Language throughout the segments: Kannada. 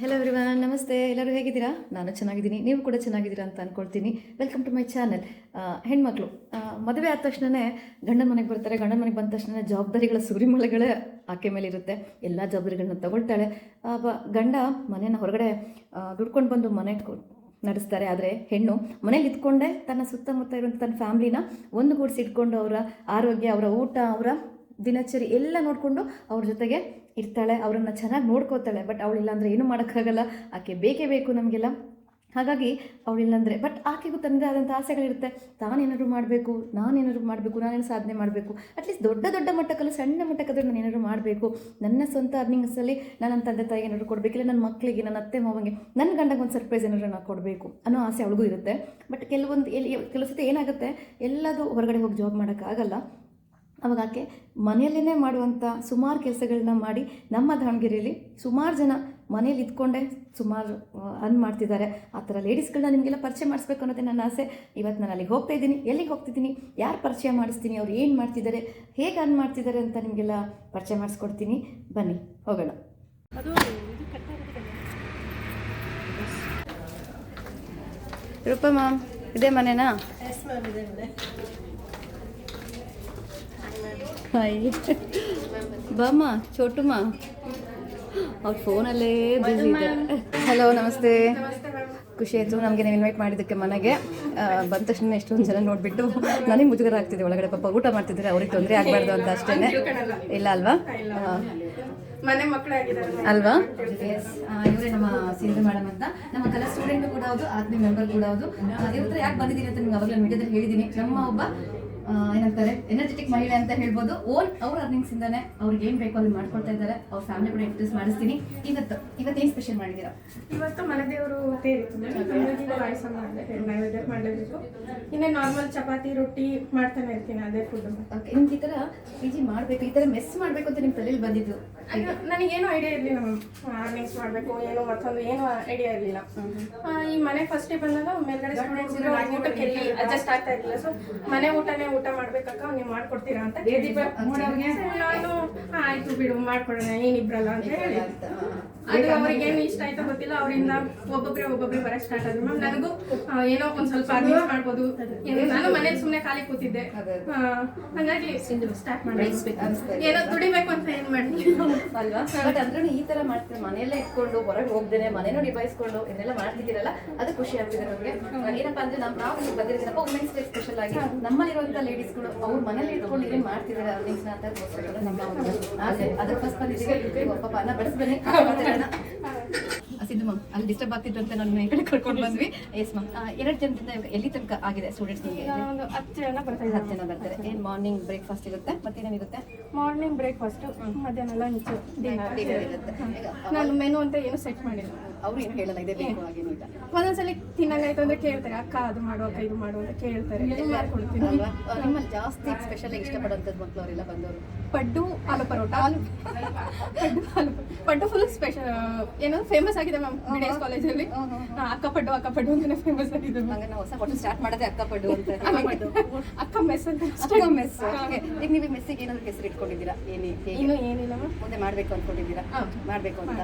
ಹೆಲೋ ಎವ್ರಿವನ್, ನಮಸ್ತೆ. ಎಲ್ಲರೂ ಹೇಗಿದ್ದೀರಾ? ನಾನು ಚೆನ್ನಾಗಿದ್ದೀನಿ, ನೀವು ಕೂಡ ಚೆನ್ನಾಗಿದ್ದೀರಾ ಅಂತ ಅಂದ್ಕೊಳ್ತೀನಿ. Welcome to my channel. ಹೆಣ್ಮಕ್ಳು ಮದುವೆ ಆದ ತಕ್ಷಣವೇ ಗಂಡನ ಮನೆಗೆ ಬರ್ತಾರೆ. ಗಂಡನ ಮನೆಗೆ ಬಂದ ತಕ್ಷಣ ಜವಾಬ್ದಾರಿಗಳ ಸುರಿಮಳೆಗಳೇ ಆಕೆ ಮೇಲೆ ಇರುತ್ತೆ. ಎಲ್ಲ ಜವಾಬ್ದಾರಿಗಳನ್ನ ತಗೊಳ್ತಾಳೆ. ಗಂಡ ಮನೇನ ಹೊರಗಡೆ ದುಡ್ಕೊಂಡು ಬಂದು ಮನೆ ನಡೆಸ್ತಾರೆ. ಆದರೆ ಹೆಣ್ಣು ಮನೇಲಿ ಇದ್ಕೊಂಡೇ ತನ್ನ ಸುತ್ತಮುತ್ತ ಇರುವಂಥ ತನ್ನ ಫ್ಯಾಮ್ಲಿನ ಒಂದುಗೂಡಿಸಿ ಇಟ್ಕೊಂಡು ಅವರ ಆರೋಗ್ಯ, ಅವರ ಊಟ, ಅವರ ದಿನಚರಿ ಎಲ್ಲ ನೋಡಿಕೊಂಡು ಅವ್ರ ಜೊತೆಗೆ ಇರ್ತಾಳೆ. ಅವರನ್ನು ಚೆನ್ನಾಗಿ ನೋಡ್ಕೋತಾಳೆ. ಬಟ್ ಅವಳಿಲ್ಲ ಅಂದರೆ ಏನೂ ಮಾಡೋಕ್ಕಾಗಲ್ಲ. ಆಕೆ ಬೇಕೇ ಬೇಕು ನಮಗೆಲ್ಲ. ಹಾಗಾಗಿ ಅವಳಿಲ್ಲಂದರೆ ಬಟ್ ಆಕೆಗೂ ತನ್ನದೇ ಆದಂಥ ಆಸೆಗಳಿರುತ್ತೆ. ತಾನೇನಾದ್ರು ಮಾಡಬೇಕು, ನಾನೇನು ಸಾಧನೆ ಮಾಡಬೇಕು. ಅಟ್ಲೀಸ್ಟ್ ದೊಡ್ಡ ದೊಡ್ಡ ಮಟ್ಟಕ್ಕಲ್ಲ, ಸಣ್ಣ ಮಟ್ಟಕ್ಕಾದ್ರೂ ನಾನು ಏನಾದ್ರು ಮಾಡಬೇಕು. ನನ್ನ ಸ್ವಂತ ಅರ್ನಿಂಗ್ಸಲ್ಲಿ ನಾನು ನನ್ನ ತಂದೆ ತಾಯಿಗೆ ಏನಾದ್ರು ಕೊಡಬೇಕಿಲ್ಲ, ನನ್ನ ಮಕ್ಕಳಿಗೆ, ನನ್ನ ಅತ್ತೆ ಮಾವಂಗೆ, ನನ್ನ ಗಂಡಗೆ ಒಂದು ಸರ್ಪ್ರೈಸ್ ಏನಾದ್ರು ನಾನು ಕೊಡಬೇಕು ಅನ್ನೋ ಆಸೆ ಅವಳಿಗೂ ಇರುತ್ತೆ. ಬಟ್ ಕೆಲವು ಸತಿ ಏನಾಗುತ್ತೆ, ಎಲ್ಲದೂ ಹೊರಗಡೆ ಹೋಗಿ ಜಾಬ್ ಮಾಡೋಕ್ಕಾಗಲ್ಲ. ಅವಾಗ ಆಕೆ ಮನೆಯಲ್ಲೇ ಮಾಡುವಂಥ ಸುಮಾರು ಕೆಲಸಗಳನ್ನ ಮಾಡಿ ನಮ್ಮ ದಾವಣಗೆರೆಯಲ್ಲಿ ಸುಮಾರು ಜನ ಮನೇಲಿ ಇದ್ಕೊಂಡೇ ಸುಮಾರು ಅರ್ನ್ ಮಾಡ್ತಿದ್ದಾರೆ. ಆ ಥರ ಲೇಡೀಸ್ಗಳನ್ನ ನಿಮಗೆಲ್ಲ ಪರಿಚಯ ಮಾಡಿಸ್ಬೇಕು ಅನ್ನೋದೇ ನನ್ನ ಆಸೆ. ಇವತ್ತು ನಾನು ಅಲ್ಲಿಗೆ ಹೋಗ್ತಾ ಇದ್ದೀನಿ. ಎಲ್ಲಿಗೆ ಹೋಗ್ತಿದ್ದೀನಿ, ಯಾರು ಪರಿಚಯ ಮಾಡಿಸ್ತೀನಿ, ಅವ್ರು ಏನು ಮಾಡ್ತಿದ್ದಾರೆ, ಹೇಗೆ ಅರ್ನ್ ಮಾಡ್ತಿದ್ದಾರೆ ಅಂತ ನಿಮಗೆಲ್ಲ ಪರಿಚಯ ಮಾಡಿಸ್ಕೊಡ್ತೀನಿ. ಬನ್ನಿ ಹೋಗೋಣ. ರೂಪ ಮ್ಯಾಮ್, ಇದೇ ಮನೆನಾ? ಹಾಯ್ ಬಾಮ್ಮ, ಚೋಟುಮ್ಮ ಅವ್ರ ಫೋನಲ್ಲೇ ಬ್ಯುಸಿ ಇದ್ದಾರೆ. ಹಲೋ, ನಮಸ್ತೆ. ಖುಷಿ ಆಯಿತು ನಮಗೆ ನೀವು ಇನ್ವೈಟ್ ಮಾಡಿದ್ದಕ್ಕೆ ಮನೆಗೆ. ಬಂದ ತಕ್ಷಣ ಎಷ್ಟೊಂದು ಜನ ನೋಡಿಬಿಟ್ಟು ನನಗೆ ಮುಜುಗರ ಆಗ್ತಿದೆ. ಒಳಗಡೆ ಪಾಪ ಊಟ ಮಾಡ್ತಿದ್ದಾರೆ, ಅವ್ರಿಗೆ ತೊಂದರೆ ಆಗಬಾರ್ದು ಅಂತ ಅಷ್ಟೇ. ಇಲ್ಲ ಅಲ್ವಾ? ಅಲ್ವಾ? ಇವರೇ ನಮ್ಮ ಸಿಂಧು ಮೇಡಮ್ ಅಂತ, ನಮ್ಮ ಕಲಾ ಸ್ಟೂಡೆಂಟ್ ಕೂಡ ಹೌದು, ಆತ್ಮೀಯ ಮೆಂಬರ್ ಕೂಡ ಹೌದು. ಇವ್ರ ಹತ್ರ ಯಾಕೆ ಬಂದಿದ್ದೀನಿ ಅಂತ ನಿಮ್ಗೆ ಅವಾಗಲೇ ವಿಡಿಯೋದಲ್ಲಿ ಹೇಳಿದ್ದೀನಿ. ನಮ್ಮ ಒಬ್ಬ ಏನಂತಾರೆ, ಎನರ್ಜೆಟಿಕ್ ಮಹಿಳೆ ಅಂತ ಹೇಳ್ಬೋದು. ಅವ್ರ ಅರ್ನಿಂಗ್ಸ್ ಇಂದಾನೆ ಅವ್ರಿಗೆ ಏನ್ ಬೇಕು ಅದನ್ನ ಮಾಡ್ಕೊಳ್ತಾ ಇದ್ದಾರೆ. ಅವ್ರ ಫ್ಯಾಮಿಲಿ ಕೂಡ ಇಂಟ್ರೆಸ್ಟ್ ಮಾಡಿಸ್ತೀನಿ. ಇವತ್ತೇನು ಸ್ಪೆಷಲ್ ಮಾಡಿದ್ದೀರಾ? ಇವತ್ತು ಮನೆದೇವರು ತೇರಿತ್ತು, ಪಾಯಸ ಮಾಡಿದೆ, ನೈವೇದ್ಯ ಮಾಡಲೇಬೇಕು. ಇನ್ನೇ ನಾರ್ಮಲ್ ಚಪಾತಿ ರೊಟ್ಟಿ ಮಾಡ್ತಾನೆ ಇರ್ತೀನಿ, ಅದೇ ಫುಡ್. ಓಕೆ, ನಿಮ್ಗೆ ಈ ಥರ ಪಿ ಜಿ ಮಾಡಬೇಕು, ಈ ಥರ ಮೆಸ್ ಮಾಡಬೇಕು ಅಂತ ನಿಮ್ಮ ತಲೆಯಲ್ಲಿ ಬಂದಿದ್ದು? ನನಗೇನು ಐಡಿಯಾ ಇರಲಿಲ್ಲ ಮ್ಯಾಮ್. ಅರ್ನಿಂಗ್ಸ್ ಮಾಡಬೇಕು ಏನೋ ಮತ್ತೊಂದು ಏನು ಐಡಿಯಾ ಇರಲಿಲ್ಲ. ಈ ಮನೆ ಫಸ್ಟೇ ಬಂದಾಗ ಮೇಲ್ಗಡೆ ಸ್ಟೂಡೆಂಟ್ಸ್ ಇರೋ ಊಟಕ್ಕೆ ಎಲ್ಲಿ ಅಡ್ಜಸ್ಟ್ ಆಗ್ತಾ ಇರಲಿಲ್ಲ. ಸೊ ಮನೆ ಊಟ ಮಾಡ್ಬೇಕಕ್ಕ, ನೀವು ಮಾಡ್ಕೊಡ್ತೀರಾ ಅಂತ ನಾನು ಆಯ್ತು ಬಿಡು ಮಾಡ್ಕೊಡೋಣ, ಏನಿಬ್ರಲ್ಲ ಅಂತ ಹೇಳಿ. ಅದು ಅವ್ರಿಗೇನು ಇಷ್ಟ ಆಯ್ತೋ ಗೊತ್ತಿಲ್ಲ, ಅವರಿಂದ ಒಬ್ಬೊಬ್ರೆ ಬರಕ್ ಸ್ಟಾರ್ಟ್ ಆದ್ರು. ಮ್ಯಾಮ್ ನನಗೂ ಏನೋ ಒಂದ್ ಸ್ವಲ್ಪ ಅರ್ನಿಂಗ್ಸ್ ಮಾಡ್ಬೋದು. ನಾನು ಮನೇಲಿ ಸುಮ್ಮನೆ ಖಾಲಿ ಕೂತಿದ್ದೆ, ಹಾಗಾಗಿ ಸ್ಟಾರ್ಟ್ ಮಾಡಿ ಏನೋ ದುಡಿಬೇಕು ಅಂತ ಏನ್ ಮಾಡಿ ಅಲ್ವಾ? ಬಟ್ ಅಂದ್ರೂ ಈ ತರ ಮಾಡ್ತೀವಿ, ಮನೆಯಲ್ಲೇ ಇಟ್ಕೊಂಡು ಹೊರಗೆ ಹೋಗ್ದೇನೆ ಮನೇನೂ ನಿಭಾಯಿಸ್ಕೊಂಡು ಇದನ್ನೆಲ್ಲ ಮಾಡ್ತಿದ್ದೀರಲ್ಲ, ಅದು ಖುಷಿ ಆಗ್ತಿದೆ ನಮಗೆ. ಏನಪ್ಪಾ ಅಂದ್ರೆ ನಾವು ಬಂದಿರೋದಪ್ಪ ವುಮೆನ್ಸ್ ಡೇ ಸ್ಪೆಷಲ್ ಆಗಿ ನಮ್ಮಲ್ಲಿರುವಂತ ಲೇಡೀಸ್ಗಳು ಅವ್ರ ಮನೇಲಿ ಇಟ್ಕೊಂಡು ಏನ್ ಮಾಡ್ತಿದ್ದಾರೆ ಅರ್ನಿಂಗ್ಸ್ ಅಂತ ನಮ್ಮ ಆಸೆ. ಅದ್ರ ಫಸ್ಟ್ ಬಂದಿದ್ದೀವಿ. ಪಾಪ ಅನ್ನ ಬಡಿಸ್ ಬನ್ನಿ. ಸಿದ್ದು ಮ್ಯಾಮ್, ಅಲ್ಲಿ ಡಿಸ್ಟರ್ಬ್ ಆಗ್ತಿತ್ತು ಅಂತ ನಾನು ಈ ಕಡೆ ಕರ್ಕೊಂಡು ಬಂದ್ವಿ. ಎಸ್ ಮ್ಯಾಮ್, 2 ಜನದಿಂದ ಎಲ್ಲಿ ತನಕ ಆಗಿದೆ ಸ್ಟೂಡೆಂಟ್ಸ್? ನಿಮಗೆ 10 ಜನ ಬರ್ತಾರೆ. 10 ಜನ ಬರ್ತಾರೆ. ಏನು ಮಾರ್ನಿಂಗ್ ಬ್ರೇಕ್ಫಾಸ್ಟ್ ಇರುತ್ತೆ, ಮತ್ತೇನೇನಿರುತ್ತೆ? ಮಾರ್ನಿಂಗ್ ಬ್ರೇಕ್ಫಾಸ್ಟ್, ಮಧ್ಯಾಹ್ನ ಲಂಚ್, ಡಿನ್ನರ್ ಇರುತ್ತೆ. ನಾನು ಮೆನು ಅಂತ ಏನು ಸೆಟ್ ಮಾಡಿಲ್ಲ. ಅವ್ರು ಏನು ಹೇಳಲ್ಲ, ಇದೆ ಬೇಕು ಹಾಗೇನು ಇಲ್ಲ. ಒಂದೊಂದ್ಸಲಿ ತಿನ್ನಂಗಾಯ್ತು ಅಂದ್ರೆ ಕೇಳ್ತಾರೆ, ಅಕ್ಕ ಅದು ಮಾಡು, ಅಕ್ಕ ಇದು ಮಾಡು ಅಂತ ಕೇಳ್ತಾರೆ, ಮಾಡ್ಕೊಡ್ತೀನಿ. ಅಲ್ವಾ? ನಿಮ್ಮಲ್ಲಿ ಜಾಸ್ತಿ ಸ್ಪೆಷಲ್ ಆಗಿ ಇಷ್ಟಪಡುವಂಥದ್ದು ಮಕ್ಕಳು ಅವರೆಲ್ಲ ಬಂದವರು? ಪಡ್ಡು ಆಲೂ ಪರೋಟ. ಪಡ್ಡು ಫುಲ್ ಸ್ಪೆಷಲ್, ಏನೋ ಫೇಮಸ್ ಆಗಿದೆ ಮ್ಯಾಮ್ BDS ಕಾಲೇಜಲ್ಲಿ. ಅಕ್ಕ ಪಡ್ಡು ಅಂತಾನೆ ಫೇಮಸ್ ಆಗಿದೆ. ಹಂಗೆ ನಾವು ಹೊಸ ಹೋಟೆಲ್ ಸ್ಟಾರ್ಟ್ ಮಾಡೋದೇ ಅಕ್ಕ ಪಡ್ಡು ಅಂತ. ಅಕ್ಕ ಮೆಸ್ ಅಂತ. ಮೆಸ್. ಈಗ ನೀವು ಮೆಸ್ಸಿಗೆ ಏನಾದ್ರು ಹೆಸರು ಇಟ್ಕೊಂಡಿದ್ದೀರಾ? ಇನ್ನೂ ಏನಿಲ್ಲ ಮ್ಯಾಮ್. ಮುಂದೆ ಮಾಡಬೇಕು ಅನ್ಕೊಂಡಿದ್ದೀರಾ? ಮಾಡಬೇಕು ಅಂತ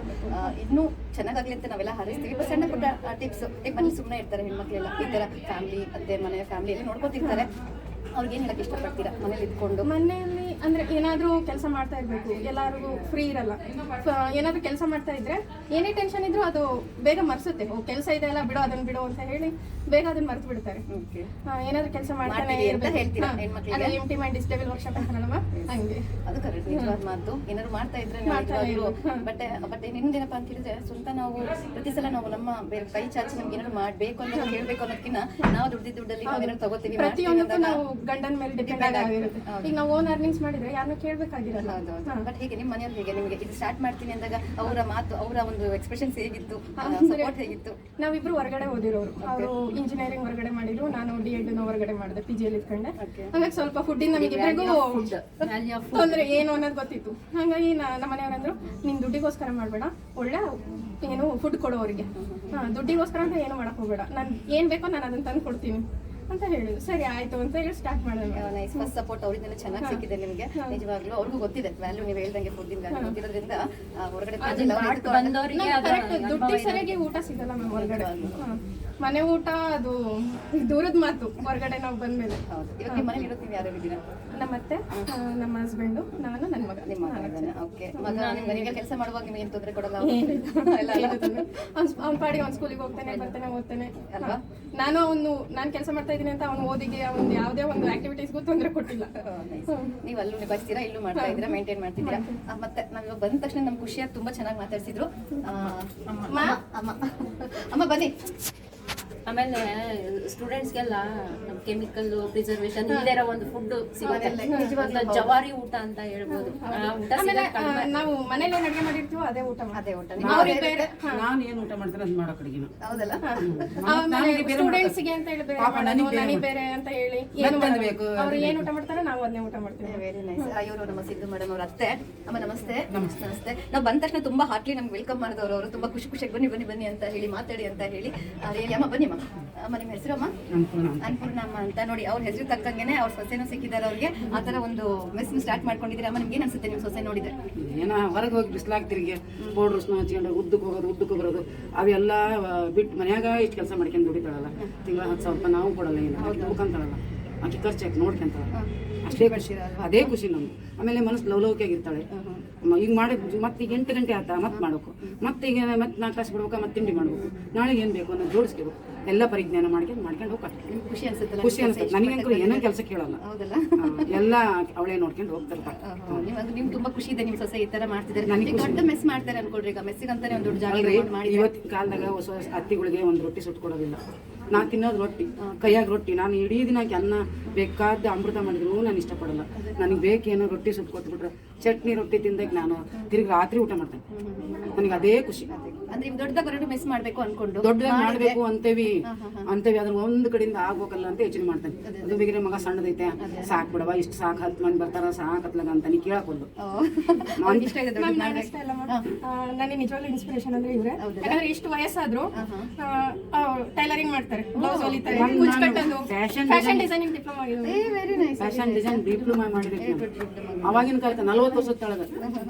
ಇನ್ನೂ ಚೆನ್ನಾಗಾಗ್ಲಿ ಅಂತ ನಾವೆಲ್ಲ ಹಾರೈಸ್ತೀವಿ. ಬಟ್ ಸಣ್ಣ ಪುಟ್ಟ ಟಿಪ್ಸ್, ಈಗ ಮನೇಲಿ ಸುಮ್ಮನೆ ಇರ್ತಾರೆ ಹೆಣ್ಮಕ್ಳೆಲ್ಲ, ಈ ಥರ ಫ್ಯಾಮಿಲಿ, ಅತ್ತೆ ಮನೆ ಫ್ಯಾಮಿಲಿ ಎಲ್ಲ ನೋಡ್ಕೊತಿರ್ತಾರೆ. ಅವ್ರಿಗೆ ಏನು ಹೇಳಕ್ಕೆ ಇಷ್ಟಪಡ್ತೀರಾ ಮನೇಲಿ ಇದ್ಕೊಂಡು? ಮನೆಯಲ್ಲಿ ಅಂದರೆ ಏನಾದರೂ ಕೆಲಸ ಮಾಡ್ತಾ ಇರಬೇಕು, ಎಲ್ಲರಿಗೂ ಫ್ರೀ ಇರಲ್ಲ. ಏನಾದರೂ ಕೆಲಸ ಮಾಡ್ತಾ ಇದ್ರೆ ಏನೇ ಟೆನ್ಷನ್ ಇದ್ರೂ ಅದು ಬೇಗ ಮರ್ಸುತ್ತೆ. ಕೆಲಸ ಇದೆ ಅಲ್ಲ, ಬಿಡೋ ಅದನ್ನು ಬಿಡೋ ಅಂತ ಹೇಳಿ ಬೇಗ ಅದನ್ನ ಮರ್ತು ಬಿಡ್ತಾರೆ. ಏನಾದರೂ ಕೆಲಸ ಮಾಡ್ತಾನೆ ಹೇಳ್ತೀರಾ ಹೆಣ್ಮಕ್ಳಿಗೆ? MT ಮೈಂಡ್ ಡಿಸ್ಟೇಬಲ್ ವರ್ಕ್ಶಾಪ್ ಅಂತಾರಲ್ಲ, ಹಂಗೆ. ಅದು ಕರೆಕ್ಟ್, ನಿಜವಾದ ಮಾತು. ಏನಾದ್ರು ಮಾಡ್ತಾ ಇದ್ರೆ ಬಟ್ ನಿಮ್ದೇನಪ್ಪ ಅಂತ ಹೇಳಿದ್ರೆ, ಸ್ವಂತ ನಾವು ಪ್ರತಿ ಸಲ ನಾವು ನಮ್ಮ ಕೈ ಚಾಚಿ ನಮ್ಗೆ ಏನಾದ್ರು ಮಾಡಬೇಕು ಅಂತ ಹೇಳ್ಬೇಕು ಅನ್ನೋದಕ್ಕಿಂತ ನಾವು ದುಡ್ಡಿದ್ದಲ್ಲಿ ನಾವೇನಾದ್ರು ತಗೋತೀವಿ. ಪ್ರತಿಯೊಂದಕ್ಕೂ ನಾವು ಗಂಡನ ಮೇಲೆ ಡಿಪೆಂಡ್ ಆಗಿರುತ್ತೆ. ಈಗ ನಾವು ಓನ್ ಅರ್ನಿಂಗ್ಸ್ ಮಾಡಿದ್ರೆ ಯಾರನ್ನೂ ಕೇಳಬೇಕಾಗಿರಲ್ಲ. ಬಟ್ ಹೇಗೆ ನಿಮ್ಮ ಮನೆಯವ್ರು ಹೇಗೆ ನಿಮಗೆ ಇದು ಸ್ಟಾರ್ಟ್ ಮಾಡ್ತೀನಿ ಅಂದಾಗ ಅವರ ಮಾತು, ಅವರ ಒಂದು ಎಕ್ಸ್ಪ್ರೆಷನ್ಸ್ ಹೇಗಿತ್ತು, ಸಪೋರ್ಟ್ ಹೇಗಿತ್ತು? ನಾವಿಬ್ರು ಹೊರಗಡೆ ಓದಿರೋರು. ಅವರು ಇಂಜಿನಿಯರಿಂಗ್ ಹೊರಗಡೆ ಮಾಡಿದ್ರು, ನಾನು D.Ed ಹೊರಗಡೆ ಮಾಡಿದೆ, PG ಇಟ್ಕೊಂಡೆ. ಹಾಗಾಗಿ ಸ್ವಲ್ಪ ಫುಡ್ಡಿಂದ ನಮಗೆ ತೊಂದರೆ ಏನು ಅನ್ನೋದು ಗೊತ್ತಿತ್ತು. ಹಾಗಾಗಿ ನಮ್ಮ ಮನೆಯವರಂದ್ರು, ನೀನು ದುಡ್ಡಿಗೋಸ್ಕರ ಮಾಡಬೇಡ, ಒಳ್ಳೆ ಏನು ಫುಡ್ ಕೊಡು ಅವರಿಗೆ. ದುಡ್ಡಿಗೋಸ್ಕರ ಅಂತ ಏನು ಮಾಡಕ್ ಹೋಗ್ಬೇಡ, ನಾನು ಏನು ಬೇಕೋ ನಾನು ಅದನ್ನ ತಂದು ಕೊಡ್ತೀನಿ ಅಂತ ಹೇಳಿದ್ರು. ಸರಿ ಆಯ್ತು ಅಂತ ಹೇಳಿ ಸ್ಟಾರ್ಟ್ ಮಾಡಿದೆ. ನೈಸ್, ಫಸ್ಟ್ ಸಪೋರ್ಟ್ ಅವರಿಂದನೇ ಚೆನ್ನಾಗಿ ಸಿಕ್ಕಿದೆ ನಿಮಗೆ. ನಿಜವಾಗ್ಲೂ ಅವ್ರಿಗೂ ಗೊತ್ತಿದೆ ವ್ಯಾಲ್ಯೂ, ನೀವು ಹೇಳ್ದಂಗೆ ಫುಡ್ ವ್ಯಾಲ್ಯೂ ಗೊತ್ತಿರೋದ್ರಿಂದ ಹೊರಗಡೆ ಕರೆಕ್ಟ್ ದುಡ್ಡು ಸರಿಯಾಗಿ ಊಟ ಸಿಗಲ್ಲ ಮ್ಯಾಮ್ ಹೊರಗಡೆ. ಮನೆ ಊಟ ಅದು ದೂರದ ಮಾತು ಹೊರಗಡೆ ನಾವು ಬಂದ್ಮೇಲೆ. ಇವಾಗ ನಿಮ್ಮ ಮನೇಲಿ ಇರೋದು ನೀವು ಯಾರು ಇದ್ದೀರಾ? ನಮ್ಮ ಅತ್ತೆ, ನಮ್ಮ ಹಸ್ಬೆಂಡು, ನಾನು, ನನ್ನ ಮಗ. ನಿಮ್ಮ ಓಕೆ. ಮಗ ನಿಮಗೆ ಕೆಲಸ ಮಾಡುವಾಗ ನಿಮಗೆ ಏನು ತೊಂದರೆ ಕೊಡಲ್ಲ? ಅವ್ನ ಪಾಡಿಗೆ ಅವ್ನು ಸ್ಕೂಲಿಗೆ ಹೋಗ್ತಾನೆ ಬರ್ತಾನೆ ಓದ್ತಾನೆ ಅಲ್ವಾ. ನಾನು ಕೆಲಸ ಮಾಡ್ತಾ ಇದ್ದೀನಿ ಅಂತ ಅವ್ನು ಓದಿಗೆ ಅವ್ನು ಯಾವುದೇ ಒಂದು ಆಕ್ಟಿವಿಟೀಸ್ಗೂ ತೊಂದರೆ ಕೊಟ್ಟಿಲ್ಲ. ನೀವು ಅಲ್ಲೂ ನಿಭಾಯಿಸ್ತೀರಾ, ಇಲ್ಲೂ ಮಾಡ್ತಾ ಇದ್ದೀರಾ, ಮೇಂಟೈನ್ ಮಾಡ್ತಿದ್ದೀರಾ. ಮತ್ತೆ ನಾವಿವಾಗ ಬಂದ ತಕ್ಷಣ ನಮ್ಮ ಖುಷಿಯಾಗಿ ತುಂಬಾ ಚೆನ್ನಾಗಿ ಮಾತಾಡ್ಸಿದ್ರು. ಅಮ್ಮ ಬನ್ನಿ. ಆಮೇಲೆ ಸ್ಟೂಡೆಂಟ್ಸ್ಗೆಲ್ಲ ಕೆಮಿಕಲ್ ಪ್ರಿಸರ್ವೇಶನ್ ಇಲ್ಲದೇ ಇರೋ ಒಂದು ಫುಡ್ ಸಿಗುತ್ತೆ, ಜವಾರಿ ಊಟ ಅಂತ ಹೇಳ್ಬೋದು. ಊಟ ನಾವು ಮನೇಲಿ ಏನ್ ಅಡಿಗೆ ಮಾಡಿರ್ತೀವೋ ಅದೇ ಊಟ. ನಾನು ಏನು ಊಟ ಮಾಡ್ತಾರೆ ಅದು ಮಾಡೋ ಕಡೆಗಿನ. ಹೌದಲ್ಲ? ಸ್ಟೂಡೆಂಟ್ಸ್ಗೆ ಅಂತ ಹೇಳಿ ಬೇರೆ ಅಂತ ಹೇಳಿ ಅವ್ರು ಏನ್ ಊಟ ಮಾಡ್ತಾರೆ ನಾವು ಅದನ್ನೇ ಊಟ ಮಾಡ್ತೀವಿ. Very nice. ಇವರು ನಮ್ಮ ಸಿದ್ದು ಮೇಡಮ್ ಅವ್ರ ಅತ್ತೆ. ಅಮ್ಮ ನಮಸ್ತೆ. ನಮಸ್ತೆ. ನಾವು ಬಂದ ತಕ್ಷಣ ತುಂಬಾ ಹಾಟ್ಲಿ ನಮ್ಗೆ ವೆಲ್ಕಮ್ ಮಾಡಿದವರು ಅವರು. ತುಂಬಾ ಖುಷಿಯಾಗಿ ಬನ್ನಿ ಬನ್ನಿ ಬನ್ನಿ ಅಂತ ಹೇಳಿ ಮಾತಾಡಿ ಅಂತ ಹೇಳಿ ಹೇಳಿ. ಅಮ್ಮ ಬನ್ನಿ ಅಮ್ಮ, ನಿಮ್ಮ ಹೆಸರು ಅಮ್ಮ? ಅನ್ಪೂರ್ಣ ಅಮ್ಮ ಅಂತ. ನೋಡಿ ಅವ್ರ ಹೆಸರು ತಕ್ಕಂಗೆನೆ ಅವ್ರ ಸೊಸೆನೂ ಸಿಕ್ಕಿದ್ದಾರೆ ಅವ್ರಿಗೆ. ಆ ತರ ಒಂದು ಮೆಸ್ ಸ್ಟಾರ್ಟ್ ಮಾಡ್ಕೊಂಡಿದ್ದೀರಿ. ಅಮ್ಮ ನಿಮ್ಗೆ ಏನ್ ಅನ್ಸುತ್ತೆ ನಿಮ್ಮ ಸೊಸೆ ನೋಡಿದ್ರೆ? ಏನೋ ಹೊರಗೆ ಹೋಗಿ ಬಿಸ್ಲಾಗಿ ತಿರುಗಿ ಪೌಡ್ರ್ ಸ್ನೋ ಹಚ್ಕೊಂಡು ಉದ್ದಕ್ಕೆ ಬರೋದು ಅವೆಲ್ಲ ಬಿಟ್ಟು ಮನ್ಯಾಗ ಇಷ್ಟು ಕೆಲಸ ಮಾಡ್ಕೊಂಡು ದುಡಿತಾಳಲ್ಲ. ತಿಂಗಳ 10,000 ರೂಪಾಯಿ ನಾವು ಕೊಡಲ್ಲ, ಏನು ಮುಖಂತಾಳಲ್ಲ, ಆಕೆ ಖರ್ಚು ಹಾಕಿ ನೋಡ್ಕೊಂತಾಳ. ಅಷ್ಟೇ ಖುಷಿ, ಅದೇ ಖುಷಿ ನಮ್ಗೆ. ಆಮೇಲೆ ಮನಸ್ಸು ಲವಲವಿಕೆಯಾಗಿರ್ತಾಳೆ. ಈಗ ಮಾಡಿ ಮತ್ತೆ ಈಗ 8 ಗಂಟೆ ಆಯ್ತಾ ಮತ್ತೆ ಮಾಡಬೇಕು, ಮತ್ತೆ ಈಗ ಮತ್ತೆ 4 ತಾಸು ಬಿಡ್ಬೇಕಾ, ಮತ್ತೆ ತಿಂಡಿ ಮಾಡ್ಬೇಕು, ನಾಳೆಗೆ ಏನು ಬೇಕು ಅನ್ನೋದು ಜೋಡಿಸ್ಬೇಕು. ಎಲ್ಲ ಪರಿಜ್ಞಾನ ಮಾಡ್ಕೊಂಡು ಹೋಗ್ತಾರೆ. ನಿಮ್ಗೆ ಖುಷಿ ಅನ್ಸುತ್ತೆ? ಖುಷಿ ಅನ್ಸುತ್ತೆ ನನಗಂತೂ. ಏನೋ ಕೆಲಸ ಕೇಳಲ್ಲ, ಹೌದಲ್ಲ? ಎಲ್ಲ ಅವಳೇ ನೋಡ್ಕೊಂಡು ಹೋಗ್ತಿರ್ತಾರೆ. ನಿಮ್ಗೆ ತುಂಬಾ ಖುಷಿ ಇದೆ ನಿಮ್ಮ ಸೊಸೆ ಈ ತರ ಮಾಡ್ತಿದ್ದಾರೆ. ನನಗೆ ದೊಡ್ಡ ಮೆಸ್ ಮಾಡ್ತಾರೆ ಅನ್ಕೊಳ್ರಿ. ಈಗ ಮೆಸ್ಸಿಗಂತಾನೆ ಒಂದು ದೊಡ್ಡ ಜಾಗ ಮಾಡಿ. ಇವತ್ತಿನ ಕಾಲದಾಗ ಹೊಸ ಅತ್ತಿಗಳಿಗೆ ಒಂದು ರೊಟ್ಟಿ ಸುಟ್ಕೊಡೋದಿಲ್ಲ. ನಾನು ತಿನ್ನೋದು ರೊಟ್ಟಿ, ಕೈಯಾಗ ರೊಟ್ಟಿ. ನಾನು ಇಡೀ ದಿನ ಅನ್ನ ಬೇಕಾದ ಅಮೃತ ಮಾಡಿದ್ರು ನಾನು ಇಷ್ಟಪಡಲ್ಲ. ನನಗೆ ಬೇಕೇನೋ ರೊಟ್ಟಿ ಸುಟ್ಕೊಟ್ಬಿಟ್ರೆ ಚಟ್ನಿ ರೊಟ್ಟಿ ತಿಂದಾಗ ನಾನು ತಿರುಗಿ ರಾತ್ರಿ ಊಟ ಮಾಡ್ತೇನೆ. ನನಗೆ ಅದೇ ಖುಷಿ. ಅಂದ್ರೆ ದೊಡ್ಡದಾಗ ಮೆಸ್ ಮಾಡ್ಬೇಕು ಅನ್ಕೊಂಡು ದೊಡ್ಡದಾಗಿ ಮಾಡ್ಬೇಕು ಅಂತೇವಿ ಅದನ್ನ ಒಂದು ಕಡೆಯಿಂದ ಆಗ್ಬೇಕಲ್ಲ ಅಂತ ಯೋಚನೆ ಮಾಡ್ತೇನೆ. ಅದು ಬೇರೆ ಮಗ ಸಣ್ಣದೈತೆ, ಸಾಕ್ ಬಿಡವ, ಇಷ್ಟು ಸಾಕು 10 ಮಂದಿ ಬರ್ತಾರ ಸಾಕತ್ಲಾಗ ಅಂತ ನೀ ಕೇಳಕೊಂಡು. ನನಗೆ ನಿಜವಾಗ್ಲೂ ಇನ್ಸ್ಪಿರೇಷನ್ ಅಂದ್ರೆ ಇವ್ರೆ. ಯಾಕಂದ್ರೆ ಇಷ್ಟು ವಯಸ್ಸಾದ್ರು ಟೈಲರಿಂಗ್ ಮಾಡ್ತಾರೆ, ಬ್ಲೌಸ್ ಹೊಲಿತಾರೆ, ಕುಚ್ ಕಟ್ಟೋದು, ಫ್ಯಾಷನ್ ಡಿಸೈನಿಂಗ್ ಡಿಪ್ಲೊಮಾ ಆಗಿದೆ. ಫ್ಯಾಷನ್ ಡಿಸೈನ್ ಡಿಪ್ಲೊಮಾ ಮಾಡಿದ್ರೆ ಅವಾಗಿನ ಕಾಲಕ್ಕೆ 40 ವರ್ಷದ ಕೆಳಗೆ.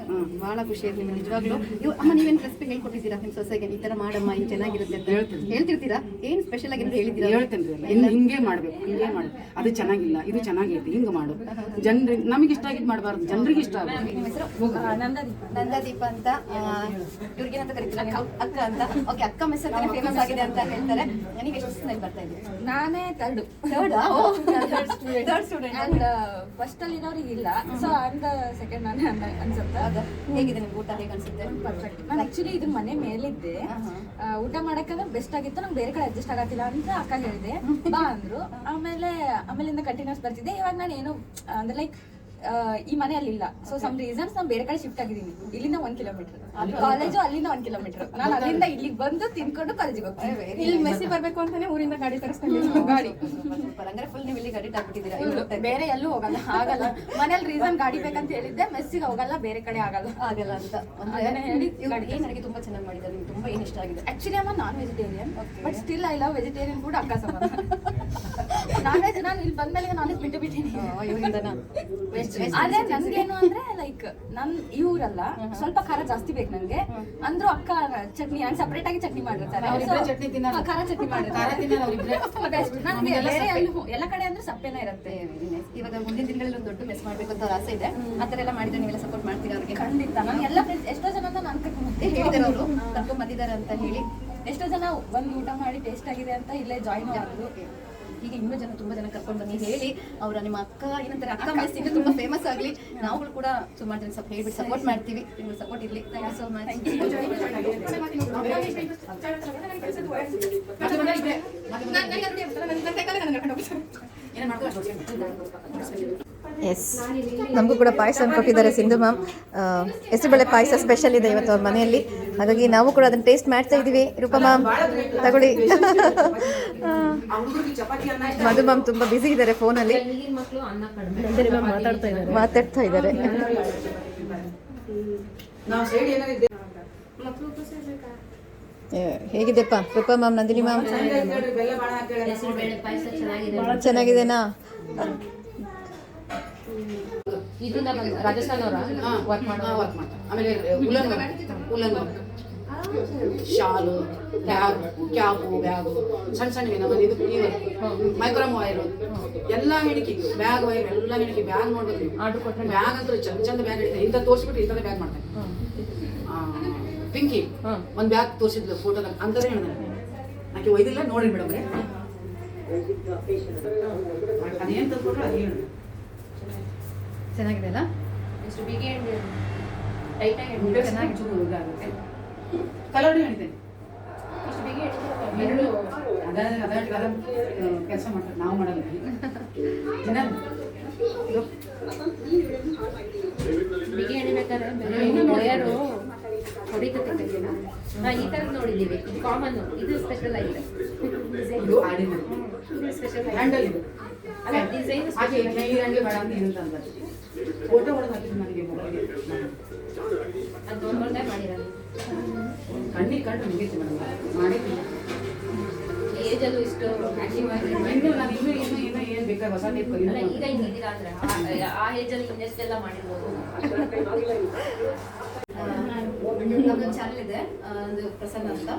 ಬಹಳ ಖುಷಿ ಆಯ್ತು ನಿಮ್ಗೆ ನಿಜವಾಗ್ಲೂ. ಅಮ್ಮ ನೀವೇನು ರೆಸಿಪಿ ಹೇಳ್ಕೊಟ್ಟಿದ್ದೀರಾ ನಿಮ್ಮ ಸೊಸೆಗೆ? ಈ ತರ ಮಾಡಮ್ಮ, ಹಿಂಗೆ ಚೆನ್ನಾಗಿರುತ್ತೆ ಅಂತ ಹೇಳ್ತಿರ್ತೀರಾ? ಏನು ಸ್ಪೆಷಲ್ ಆಗಿ ಹೇಳಿದ್ದೀರಾ? ಹೇಳ್ತೇನೆ ರೀ, ಹಿಂಗೆ ಮಾಡ್ಬೇಕು, ಹಿಂಗೆ ಮಾಡ್ಬೇಕು, ಅದು ಚೆನ್ನಾಗಿಲ್ಲ, ಇದು ಚೆನ್ನಾಗೈತಿ, ಹಿಂಗೆ ಮಾಡು. ಜನರಿಗೆ ನಮಗೆ ಇಷ್ಟ ಆಗಿದ್ದು ಮಾಡಬಾರ್ದು, ಜನರಿಗೆ ಇಷ್ಟ ಆಗಬೇಕು. ನಿಮ್ಮ ಹೆಸರು? ನಂದಾದೀಪ ಅಂತ. ಇವ್ರಿಗೇನಂತ ಕರಿತೀರಾ ನೀವು? ಅಕ್ಕ ಅಂತ. ಓಕೆ, ಅಕ್ಕ ಮೆಸ್ ಅಂತಾನೆ ಫೇಮಸ್ ಆಗಿದೆ ಅಂತ ಹೇಳ್ತಾರೆ. ನನಗೆ ಎಷ್ಟು ಸ್ಮೆಲ್ ಬರ್ತಾ ಇದೆ? ನಾನೇ ಥರ್ಡ್ ಸ್ಟೂಡೆಂಟ್. ಅಂಡ್ ಫಸ್ಟ್ ಅಲ್ಲಿ ಇರೋರಿಗೆ ಇಲ್ಲ, ಸೊ ಅಂದ ಸೆಕೆಂಡ್ ನಾನೇ ಅನ್ಸುತ್ತೆ. ಹೇಗಿದೆ ನಿಮ್ಗೆ ಊಟ? ಹೇಗೆ ಅನ್ಸುತ್ತೆ? ಪರ್ಫೆಕ್ಟ್. ನಾನು ಆಕ್ಚುಲಿ ಇದು ಮನೆ ಮೇಲಿದ್ದೆ, ಊಟ ಮಾಡಕ್ಕಂದ್ರೆ ಬೆಸ್ಟ್ ಆಗಿತ್ತು. ನಂಗೆ ಬೇರೆ ಕಡೆ ಅಡ್ಜಸ್ಟ್ ಆಗತ್ತಿಲ್ಲ ಅಂತ ಅಕ್ಕ ಹೇಳಿದೆ, ಬಾ ಅಂದ್ರು. ಆಮೇಲಿಂದ ಕಂಟಿನ್ಯೂಸ್ ಬರ್ತಿದ್ದೆ. ಇವಾಗ ನಾನು ಏನು ಅಂದ್ರೆ ಲೈಕ್ ಈ ಮನೆಯಲ್ಲಿಲ್ಲ, ಸೊ ಸಮ್ ರೀಸನ್ಸ್ ನಾನು ಬೇರೆ ಕಡೆ ಶಿಫ್ಟ್ ಆಗಿದ್ದೀನಿ. ಇಲ್ಲಿಂದ 1 ಕಿಲೋಮೀಟರ್ ಕಾಲೇಜು, ಅಲ್ಲಿಂದ 1 ಕಿಲೋಮೀಟರ್. ನಾನು ಅಲ್ಲಿಂದ ಇಲ್ಲಿಗೆ ಬಂದು ತಿನ್ಕೊಂಡು ಕಾಲೇಜಿಗೆ ಹೋಗ್ತೀನಿ. ಇಲ್ಲಿ ಮೆಸ್ಸಿ ಬರ್ಬೇಕು ಅಂತಾನೆ ಊರಿಂದ ಗಾಡಿ ತರಿಸ್ಕೊಂಡಿದ್ದೀನಿ. ಗಾಡಿ ಅಂದ್ರೆ ಫುಲ್ ನೀವು ಇಲ್ಲಿ ಗಾಡಿ ಆಗ್ಬಿಟ್ಟಿದ್ದೀರಾ? ಬೇರೆ ಎಲ್ಲೂ ಹೋಗಲ್ಲ, ಆಗಲ್ಲ. ಮನೇಲಿ ರೀಸನ್ ಗಾಡಿ ಬೇಕಂತ ಹೇಳಿದ್ದೆ, ಮೆಸ್ಸಿಗೆ ಹೋಗಲ್ಲ, ಬೇರೆ ಕಡೆ ಆಗಲ್ಲ ಅಂತ ಹೇಳಿ ಏನ್ ಅಡಿಗೆ ತುಂಬಾ ಚೆನ್ನಾಗಿ ಮಾಡಿದ್ದಾರೆ. ನಿಮ್ಗೆ ತುಂಬಾ ಏನ್ ಇಷ್ಟ ಆಗಿದೆ? ಆಕ್ಚುಲಿ ಅಮ್ಮ non vegetarian, but still I love vegetarian food. ಅಕ್ಕ ಸಂಬಂಧ ನಾನ್ ವೆಜ್, ನಾನು ಇಲ್ಲಿ ಬಂದ್ಮೇಲೆ ನಾನ್ ವೆಜ್ ಬಿಟ್ಟು ಬಿಟ್ಟಿನಿ. ಆದ್ರೆ ನನ್ಗೇನು ಅಂದ್ರೆ ಲೈಕ್ ಇವ್ರಲ್ಲ ಸ್ವಲ್ಪ ಖಾರ ಜಾಸ್ತಿ ಬೇಕು ನನ್ಗೆ ಅಂದ್ರು. ಅಕ್ಕ ಚಟ್ನಿ ಸಪರೇಟ್ ಆಗಿ ಚಟ್ನಿ ಮಾಡಿರ್ತಾರೆ, ಖಾರ ಚಟ್ನಿ ಮಾಡಿರ್ತಾರೆ. ನನಗೆ ಎಲ್ಲ ಕಡೆ ಅಂದ್ರೆ ಸಪ್ಪೆನ ಇರುತ್ತೆ. ಇವಾಗ ಮುಂದಿನ ದಿನಗಳಲ್ಲಿ ಒಂದು ದೊಡ್ಡ ಮೆಸ್ ಮಾಡ್ಬೇಕು ಅಂತ ಆಸೆ ಇದೆ. ಆ ಥರ ಎಲ್ಲ ಮಾಡಿದ್ರೆ ನೀವೆಲ್ಲ ಸಪೋರ್ಟ್ ಮಾಡ್ತೀರಾ ಅವ್ರಿಗೆ? ಖಂಡಿತ. ನಾನು ಎಲ್ಲ ಫ್ರೆಂಡ್ಸ್ ಎಷ್ಟೋ ಜನ ನಾನು ಹೇಳಿದ್ದಾರೆ, ಅವರು ಕರ್ಕೊಂಡ್ ಬಂದಿದ್ದಾರೆ ಅಂತ ಹೇಳಿ. ಎಷ್ಟೋ ಜನ ಬಂದು ಊಟ ಮಾಡಿ ಟೇಸ್ಟ್ ಆಗಿದೆ ಅಂತ ಇಲ್ಲೇ ಜಾಯಿನ್ ಮಾಡಿದ್ರು. ಈಗ ಇನ್ನೂ ತುಂಬಾ ಜನ ಕರ್ಕೊಂಡು ಬನ್ನಿ ಹೇಳಿ. ಅವರ ನಿಮ್ಮ ಅಕ್ಕ ಏನಂತಾರೆ, ಅಕ್ಕ ಮೆಸ್ ಇಂದ ತುಂಬಾ ಫೇಮಸ್ ಆಗಲಿ. ನಾವುಗಳು ಕೂಡ ಸುಮಾರು ಜನ ಸ್ವಲ್ಪ ಹೇಳ್ಬಿಟ್ಟು ಸಪೋರ್ಟ್ ಮಾಡ್ತೀವಿ. ನಿಮ್ಗೆ ಸಪೋರ್ಟ್ ಇರಲಿ. Thank you so much. Yes, ನಮಗೂ ಕೂಡ ಪಾಯಸ ಕೊಟ್ಟಿದ್ದಾರೆ ಸಿಂಧು ಮ್ಯಾಮ್. ಹೆಸರುಬೇಳೆ ಪಾಯಸ ಸ್ಪೆಷಲ್ ಇದೆ ಇವತ್ತು ಅವ್ರ ಮನೆಯಲ್ಲಿ. ಹಾಗಾಗಿ ನಾವು ಕೂಡ ಅದನ್ನು ಟೇಸ್ಟ್ ಮಾಡ್ತಾ ಇದ್ದೀವಿ. ರೂಪಾ ಮ್ಯಾಮ್ ತಗೊಳ್ಳಿ. ಮಧು ಮ್ಯಾಮ್ ತುಂಬ ಬ್ಯುಸಿ ಇದ್ದಾರೆ, ಫೋನಲ್ಲಿ ಮಾತಾಡ್ತಾ ಇದ್ದಾರೆ. ಹೇಗಿದೆಪ್ಪ ಕೃಪಾ ಮ್ಯಾಮ್, ನಂದಿನಿ ಮ್ಯಾಮ್? ಬೆಲ್ಲ ಬಾಳ ಹಾಕಿ ಚೆನ್ನಾಗಿದೆನಾ? ಇದನ್ನ ರಾಜಸ್ಥಾನವರ ವರ್ಕ್ ಮಾಡೋ ವರ್ಕ್ ಮಾಡ್ತಾರೆ. ಆಮೇಲೆ ಉಲನ್ ವರ್ಕ್, ಶಾಲು, ಬ್ಯಾಗ್, ಕ್ಯಾಪು, ಬ್ಯಾಗು, ಸಣ್ಣ ಸಣ್ಣ ನಮ್ಮಲ್ಲಿ ಇದು ಮೈಕ್ರೋಮ್ ವೈರ್ ಎಲ್ಲ ಹೆಣಿಕೆ, ಬ್ಯಾಗ್ ವೈರ್ ಎಲ್ಲ ಹೆಣಿಕೆ. ಬ್ಯಾಗ್ ನೋಡ್ಬೇಕು, ಆರ್ಡರ್ ಕೊಟ್ಟರೆ ಬ್ಯಾಗ್ ಅಂತೂ ಚಂದ ಚಂದ ಬ್ಯಾಗ್ ಹಿಡಿತಾರೆ. ಇಂಥ ತೋರಿಸ್ಬಿಟ್ಟು ಇಂಥದ್ದೇ ಬ್ಯಾಗ್ ಮಾಡ್ತಾರೆ. ಪಿಂಕಿ ಒಂದು ಬ್ಯಾಗ್ ತೋರಿಸಿದ್ಲು ಫೋಟೋದಾಗ, ಅಂಥದ್ದೇ ಹೇಳಿದೆ. ಆಕೆ ಒಯ್ದಿಲ್ಲ ನೋಡಿ ಮೇಡಮ್ ರೀ, ಅದೇನು ತಂದ್ಕೊಟ್ರೆ ಅದೇ ಹೇಳಿದೆ. ಚೆನ್ನಾಗಿದೆ ಅಲ್ಲ? ಎಷ್ಟು ಬಿಗಿ ಅಂಡ್ ಟೈಟ್ ಆಗಿ ಚೆನ್ನಾಗಿ ಚೂರು ಇದಾಗುತ್ತೆ. ಕಲರ್ ಹೇಳ್ತೇನೆ, ಇಷ್ಟು ಬಿಗಿ ಎರಡು ಅದ ಕೆಲಸ ಮಾಡ್ತಾರೆ, ನಾವು ಮಾಡಲ್ಲ. ಬಿಗಿ ಎಣಿಬೇಕಾದ್ರೆ ಡ್ರೈಯರು ಹೊಡಿತೈತೆ ಕೈಗೆಲ್ಲ. ಈ ಥರದ್ದು ನೋಡಿದ್ದೀವಿ, ಕಾಮನ್. ಇದು ಸ್ಪೆಷಲ್ ಆಗಿದೆ, ಇದು ಆರ್ಡಿನರಿ, ಇದು ಸ್ಪೆಷಲ್ ಹ್ಯಾಂಡಲ್ ಇದು. ಅಲ್ಲ ಡಿಸೈನ್ ಆಕೆ ಈ ಹಂಗೆ ಬೇಡ ಅಂತ ಏನಂತ ಫೋಟೋ ಹೊಡೆದು ಹಾಕಿದ್ರು ನನಗೆ ಮೊಬೈಲ್ಗೆ. ಅದು ಒಂದೊಂದೇ ಮಾಡಿರೋದು. ಕಣ್ಣಿಗೆ ಕಂಡು ಮುಗೀತು ಮೇಡಮ್, ಮಾಡಿದ್ದಿಲ್ಲ. ಏಜಲ್ಲೂ ಇಷ್ಟು ಆಕ್ಟಿವ್ ಆಗಿ ಇನ್ನು ನಾನು ಇನ್ನೂ ಏನು ಬೇಕಾದ್ರೆ ಹೊಸ ಟೈಪ್ ಅಲ್ಲ, ಈಗ ಹಿಂಗಿದ್ದೀರಾ ಅಂದ್ರೆ ಆ ಏಜಲ್ಲಿ ಇನ್ನೆಷ್ಟೆಲ್ಲ ಮಾಡಿರ್ಬೋದು. ನಮ್ದೊಂದು ಚಾನಲ್ ಇದೆ, ಒಂದು ಪ್ರಸನ್ನ ಅಂತ.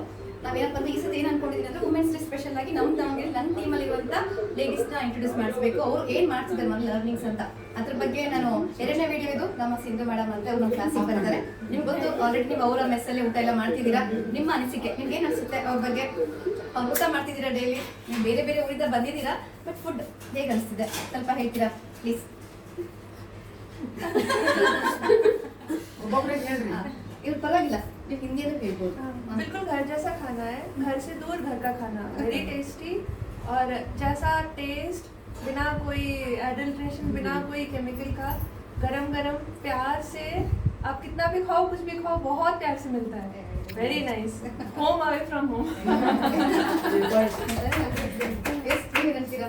ನಾವೇನಪ್ಪ ಅಂದ್ರೆ ಈ ಸತಿ ಏನು ಅನ್ಕೊಂಡಿದ್ದೀನಿ ಅಂದ್ರೆ ವುಮೆನ್ಸ್ ಡೇ ಸ್ಪೆಷಲ್ ಆಗಿ ನಮ್ಮ ದಾವಣಗೆರೆ ನನ್ನ ಟೀಮಲ್ಲಿ ಇರುವಂತ ಲೇಡೀಸ್ನ ಇಂಟ್ರೊಡ್ಯೂಸ್ ಮಾಡಿಸ್ಬೇಕು. ಅವ್ರು ಏನು ಮಾಡ್ತಿದ್ದಾರೆ ಮನೆ ಲರ್ನಿಂಗ್ಸ್ ಅಂತ, ಅದ್ರ ಬಗ್ಗೆ ನಾನು ಎರಡನೇ ವಿಡಿಯೋ ಇದು. ನಮ್ಮ ಸಿಂಧು ಮೇಡಮ್ ಅಂತ ಅವ್ರು ನಮ್ಮ ಕ್ಲಾಸಿಗೆ ಬರ್ತಾರೆ. ನಿಮ್ಗೆ ಗೊತ್ತು, ಆಲ್ರೆಡಿ ನೀವು ಅವರ ಮೆಸ್ಸಲ್ಲಿ ಊಟ ಎಲ್ಲ ಮಾಡ್ತಿದ್ದೀರಾ. ನಿಮ್ಮ ಅನಿಸಿಕೆ ನಿಮ್ಗೆ ಏನು ಅನಿಸುತ್ತೆ ಅವ್ರ ಬಗ್ಗೆ? ಅವ್ರು ಊಟ ಮಾಡ್ತಿದ್ದೀರಾ ಡೈಲಿ, ನೀವು ಬೇರೆ ಬೇರೆ ಊರಿಂದ ಬಂದಿದ್ದೀರಾ, ಬಟ್ ಫುಡ್ ಹೇಗೆ ಅನಿಸ್ತಿದೆ ಸ್ವಲ್ಪ ಹೇಳ್ತೀರಾ ಪ್ಲೀಸ್? ಒಬ್ಬೊಬ್ಬರೇ ಹೇಳ್ರಿ. ಇವ್ರು ಪರವಾಗಿಲ್ಲ, ನೀವು ಹಿಂದಿಯಲ್ಲೂ ಹೇಳ್ಬೋದು. बिल्कुल घर जैसा खाना है, घर से दूर घर का खाना, वेरी टेस्टी। और जैसा टेस्ट, बिना कोई एडल्ट्रेशन, बिना कोई केमिकल का, गरम गरम प्यार से आप कितना भी खाओ, कुछ भी खाओ, बहुत प्यार से मिलता है। Very nice, home away from home. ಹೇಳ್ತೀರಾ?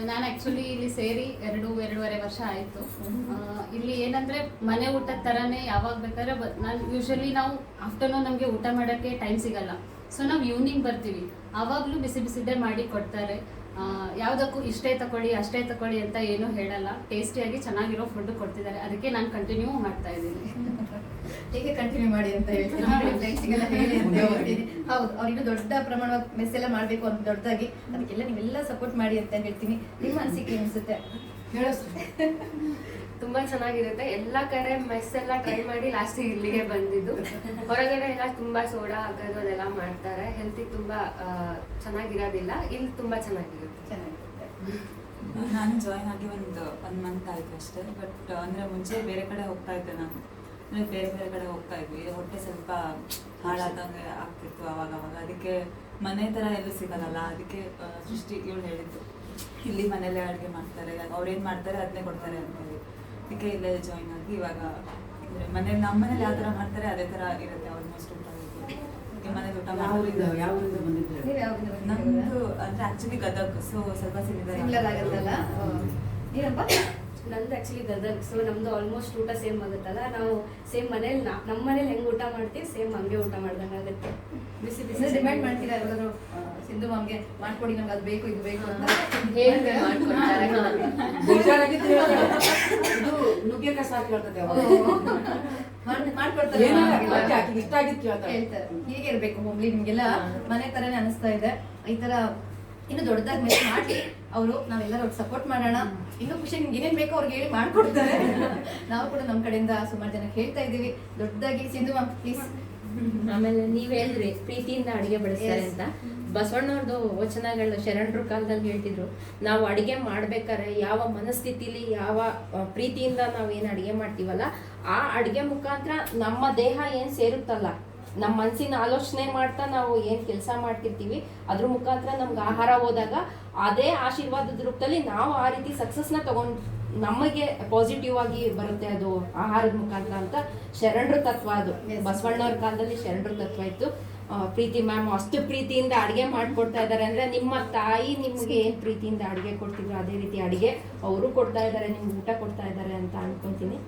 ನಾನು ಆ್ಯಕ್ಚುಲಿ ಇಲ್ಲಿ ಸೇರಿ ಎರಡೂವರೆ ವರ್ಷ ಆಯಿತು. ಇಲ್ಲಿ ಏನಂದರೆ ಮನೆ ಊಟದ ಥರನೇ ಯಾವಾಗ ಬೇಕಾದ್ರೆ ನಾನು ಯೂಶ್ವಲಿ ನಾವು ಆಫ್ಟರ್ನೂನ್ ನಮಗೆ ಊಟ ಮಾಡೋಕ್ಕೆ ಟೈಮ್ ಸಿಗಲ್ಲ. ಸೊ ನಾವು ಈವ್ನಿಂಗ್ ಬರ್ತೀವಿ, ಆವಾಗಲೂ ಬಿಸಿ ಬಿಸಿದೇ ಮಾಡಿ ಕೊಡ್ತಾರೆ. ಯಾವುದಕ್ಕೂ ಇಷ್ಟೇ ತಗೊಳ್ಳಿ ಅಷ್ಟೇ ತಗೊಳ್ಳಿ ಅಂತ ಏನೂ ಹೇಳಲ್ಲ. ಟೇಸ್ಟಿಯಾಗಿ ಚೆನ್ನಾಗಿರೋ ಫುಡ್ ಕೊಡ್ತಿದ್ದಾರೆ, ಅದಕ್ಕೆ ನಾನು ಕಂಟಿನ್ಯೂ ಮಾಡ್ತಾ ಇದ್ದೀನಿ. ಹೀಗೆ ಕಂಟಿನ್ಯೂ ಮಾಡಿ ಅಂತ ಹೇಳ್ತೀನಿ, ಫ್ರೆಂಡ್ಸಿಗೆಲ್ಲ ಹೇಳಿ ಅಂತ ಹೇಳ್ತೀನಿ. ಹೌದು, ಅವ್ರಿನ್ನೂ ದೊಡ್ಡ ಪ್ರಮಾಣವಾಗಿ ಮೆಸ್ ಎಲ್ಲ ಮಾಡಬೇಕು ಅಂತ ದೊಡ್ಡದಾಗಿ, ಅದಕ್ಕೆಲ್ಲ ನೀವೆಲ್ಲ ಸಪೋರ್ಟ್ ಮಾಡಿ ಅಂತ ಹೇಳ್ತೀನಿ. ನಿಮ್ಮ ಅನಿಸಿಕೆ ಅನಿಸುತ್ತೆ? ತುಂಬಾ ಚೆನ್ನಾಗಿರುತ್ತೆ. ಎಲ್ಲ ಕಡೆ ಮೆಸ್ ಎಲ್ಲ ಟ್ರೈ ಮಾಡಿ ಲಾಸ್ಟಿಗೆ ಇಲ್ಲಿಗೆ ಬಂದಿದ್ದು. ಹೊರಗಡೆ ಎಲ್ಲ ತುಂಬಾ ಸೋಡಾ ಹಾಕೋದು ಅದೆಲ್ಲ ಮಾಡ್ತಾರೆ, ಹೆಲ್ತಿಗೆ ತುಂಬಾ ಚೆನ್ನಾಗಿರೋದಿಲ್ಲ. ಇಲ್ಲಿ ತುಂಬಾ ಚೆನ್ನಾಗಿರುತ್ತೆ. ಚೆನ್ನಾಗಿರುತ್ತೆ. ನಾನು ಜಾಯ್ನ್ ಆಗಿ ಒಂದು ಮಂತ್ ಆಯಿತು ಅಷ್ಟೇ. ಬಟ್ ಅಂದರೆ ಮುಂಚೆ ಬೇರೆ ಕಡೆ ಹೋಗ್ತಾ ಇದ್ದೆ ನಾನು, ಅಂದರೆ ಬೇರೆ ಕಡೆ ಹೋಗ್ತಾ ಇದ್ವಿ. ಹೊಟ್ಟೆ ಸ್ವಲ್ಪ ಹಾಳಾದಂಗೆ ಆಗ್ತಿತ್ತು ಅವಾಗ. ಅದಕ್ಕೆ ಮನೆ ಥರ ಎಲ್ಲೂ ಸಿಗಲ್ಲ. ಅದಕ್ಕೆ ಸೃಷ್ಟಿ ಇವಳು ಹೇಳಿದ್ದು, ಇಲ್ಲಿ ಮನೇಲೆ ಅಡುಗೆ ಮಾಡ್ತಾರೆ, ಅವ್ರೇನು ಮಾಡ್ತಾರೆ ಅದನ್ನೇ ಕೊಡ್ತಾರೆ ಅಂತೇಳಿ. ಅದಕ್ಕೆ ಇಲ್ಲೇ ಜಾಯ್ನ್ ಆಗಿ ಇವಾಗ ಮನೇಲಿ ನಮ್ಮ ಮನೇಲಿ ಯಾವ ಥರ ಮಾಡ್ತಾರೆ ಅದೇ ಥರ ಇರುತ್ತೆ ಆಲ್ಮೋಸ್ಟ್ ಊಟ. ಮನೇಲಿ ಊಟ ಯಾವೂರಿಂದ ಬಂದಿದ್ದೀರಿ? ನೀವು ಯಾವ್ದಿಂದ ಬಂದಿದ್ದೀರಾ? ನಮ್ಮದು ಅಂದರೆ ಆ್ಯಕ್ಚುಲಿ ಗದಗ್, ಸೊ ಸ್ವಲ್ಪ ಸಿಮಿಲರ್ ಆಗುತ್ತಲ್ಲ. ಏನಪ್ಪ? ನಂದು ಆ್ಯಕ್ಚುಲಿ ಗದಗ್, ಸೊ ನಮ್ಮದು ಆಲ್ಮೋಸ್ಟ್ ಊಟ ಸೇಮ್ ಆಗುತ್ತಲ್ಲ. ನಾವು ಸೇಮ್ ಮನೇಲಿ ನಮ್ಮ ಮನೇಲಿ ಹೆಂಗೆ ಊಟ ಮಾಡ್ತೀವಿ ಸೇಮ್ ಹಂಗೆ ಊಟ ಮಾಡ್ದಂಗೆ ಆಗುತ್ತೆ. ಬಿಸಿ ಬಿಸಿ ಡಿಮ್ಯಾಂಡ್ ಮಾಡ್ತೀರಾ ಯಾವಾಗಾದ್ರು ಸಿಂಧು ಮ್ಯಾಮ್ಗೆ ಮಾಡ್ಕೊಡಿ, ನಂಗೆ ಅದು ಬೇಕು ಇದು ಬೇಕು ಅಂತ? ಹೇಗೆ ಮಾಡ್ಕೊಡ್ತಾರೆ? ಬೇಜಾರಾಗಿತ್ತು ಹೇಳ್ತಾರೆ. ಇದು ನುಗ್ಗೆಕಾಯಿ ಸಾಕು ಹೇಳ್ತದೆ ಅವಾಗ. ಮಾಡ್ಕೊಡ್ತಾರೆ, ಆಕೆಗೆ ಇಷ್ಟ ಆಗಿತ್ತು ಹೇಳ್ತಾರೆ. ಹೇಳ್ತಾರೆ ಹೀಗೆ ಇರಬೇಕು ಹೋಗ್ಲಿ, ನಿಮಗೆಲ್ಲ ಮನೆ ಥರನೇ ಅನಿಸ್ತಾ ಇದೆ. ಈ ಥರ ಇನ್ನು ದೊಡ್ಡದಾಗಿ ಮೆಸ್ ಮಾಡಿ ಅವರು ನಾವೆಲ್ಲರೂ ಅವ್ರಿಗೆ ಸಪೋರ್ಟ್ ಮಾಡೋಣ. ಇನ್ನೂ ಖುಷಿ, ನಿಮ್ಗೆ ಏನೇನು ಬೇಕೋ ಅವ್ರಿಗೆ ಹೇಳಿ ಮಾಡ್ಕೊಡ್ತಾರೆ. ನಾವು ಕೂಡ ನಮ್ಮ ಕಡೆಯಿಂದ ಸುಮಾರು ಜನಕ್ಕೆ ಹೇಳ್ತಾ ಇದ್ದೀವಿ ದೊಡ್ಡದಾಗಿ. Sindhu ma'am please. ಆಮೇಲೆ ನೀವ್ ಹೇಳಿದ್ರಿ ಪ್ರೀತಿಯಿಂದ ಅಡಿಗೆ ಬೆಳೆಸ್ತಾರೆ ಅಂತ. ಬಸವಣ್ಣವ್ರದ್ದು ವಚನಗಳು ಶರಣರ ಕಾಲದಲ್ಲಿ ಹೇಳ್ತಿದ್ರು, ನಾವು ಅಡಿಗೆ ಮಾಡ್ಬೇಕಾದ್ರೆ ಯಾವ ಮನಸ್ಥಿತಿಲಿ ಯಾವ ಪ್ರೀತಿಯಿಂದ ನಾವು ಏನು ಅಡಿಗೆ ಮಾಡ್ತೀವಲ್ಲ, ಆ ಅಡಿಗೆ ಮುಖಾಂತರ ನಮ್ಮ ದೇಹ ಏನು ಸೇರುತ್ತಲ್ಲ, ನಮ್ಮ ಮನಸ್ಸಿನ ಆಲೋಚನೆ ಮಾಡ್ತಾ ನಾವು ಏನು ಕೆಲಸ ಮಾಡ್ತಿರ್ತೀವಿ, ಅದ್ರ ಮುಖಾಂತರ ನಮ್ಗೆ ಆಹಾರ ಹೋದಾಗ ಅದೇ ಆಶೀರ್ವಾದದ ರೂಪದಲ್ಲಿ ನಾವು ಆ ರೀತಿ ಸಕ್ಸಸ್ನ ತಗೊಂಡು ನಮಗೆ ಪಾಸಿಟಿವ್ ಆಗಿ ಬರುತ್ತೆ ಅದು ಆಹಾರದ ಮುಖಾಂತರ ಅಂತ ಶರಣರ ತತ್ವ. ಅದು ಬಸವಣ್ಣವ್ರ ಕಾಲದಲ್ಲಿ ಶರಣರ ತತ್ವ ಇತ್ತು. ಪ್ರೀತಿ ಮ್ಯಾಮ್ ಅಷ್ಟು ಪ್ರೀತಿಯಿಂದ ಅಡುಗೆ ಮಾಡಿಕೊಡ್ತಾ ಇದ್ದಾರೆ ಅಂದರೆ, ನಿಮ್ಮ ತಾಯಿ ನಿಮಗೆ ಏನು ಪ್ರೀತಿಯಿಂದ ಅಡುಗೆ ಕೊಡ್ತಿದ್ರು ಅದೇ ರೀತಿ ಅಡುಗೆ ಅವರು ಕೊಡ್ತಾ ಇದ್ದಾರೆ, ನಿಮ್ಗೆ ಊಟ ಕೊಡ್ತಾ ಇದ್ದಾರೆ ಅಂತ ಅನ್ಕೊತೀನಿ.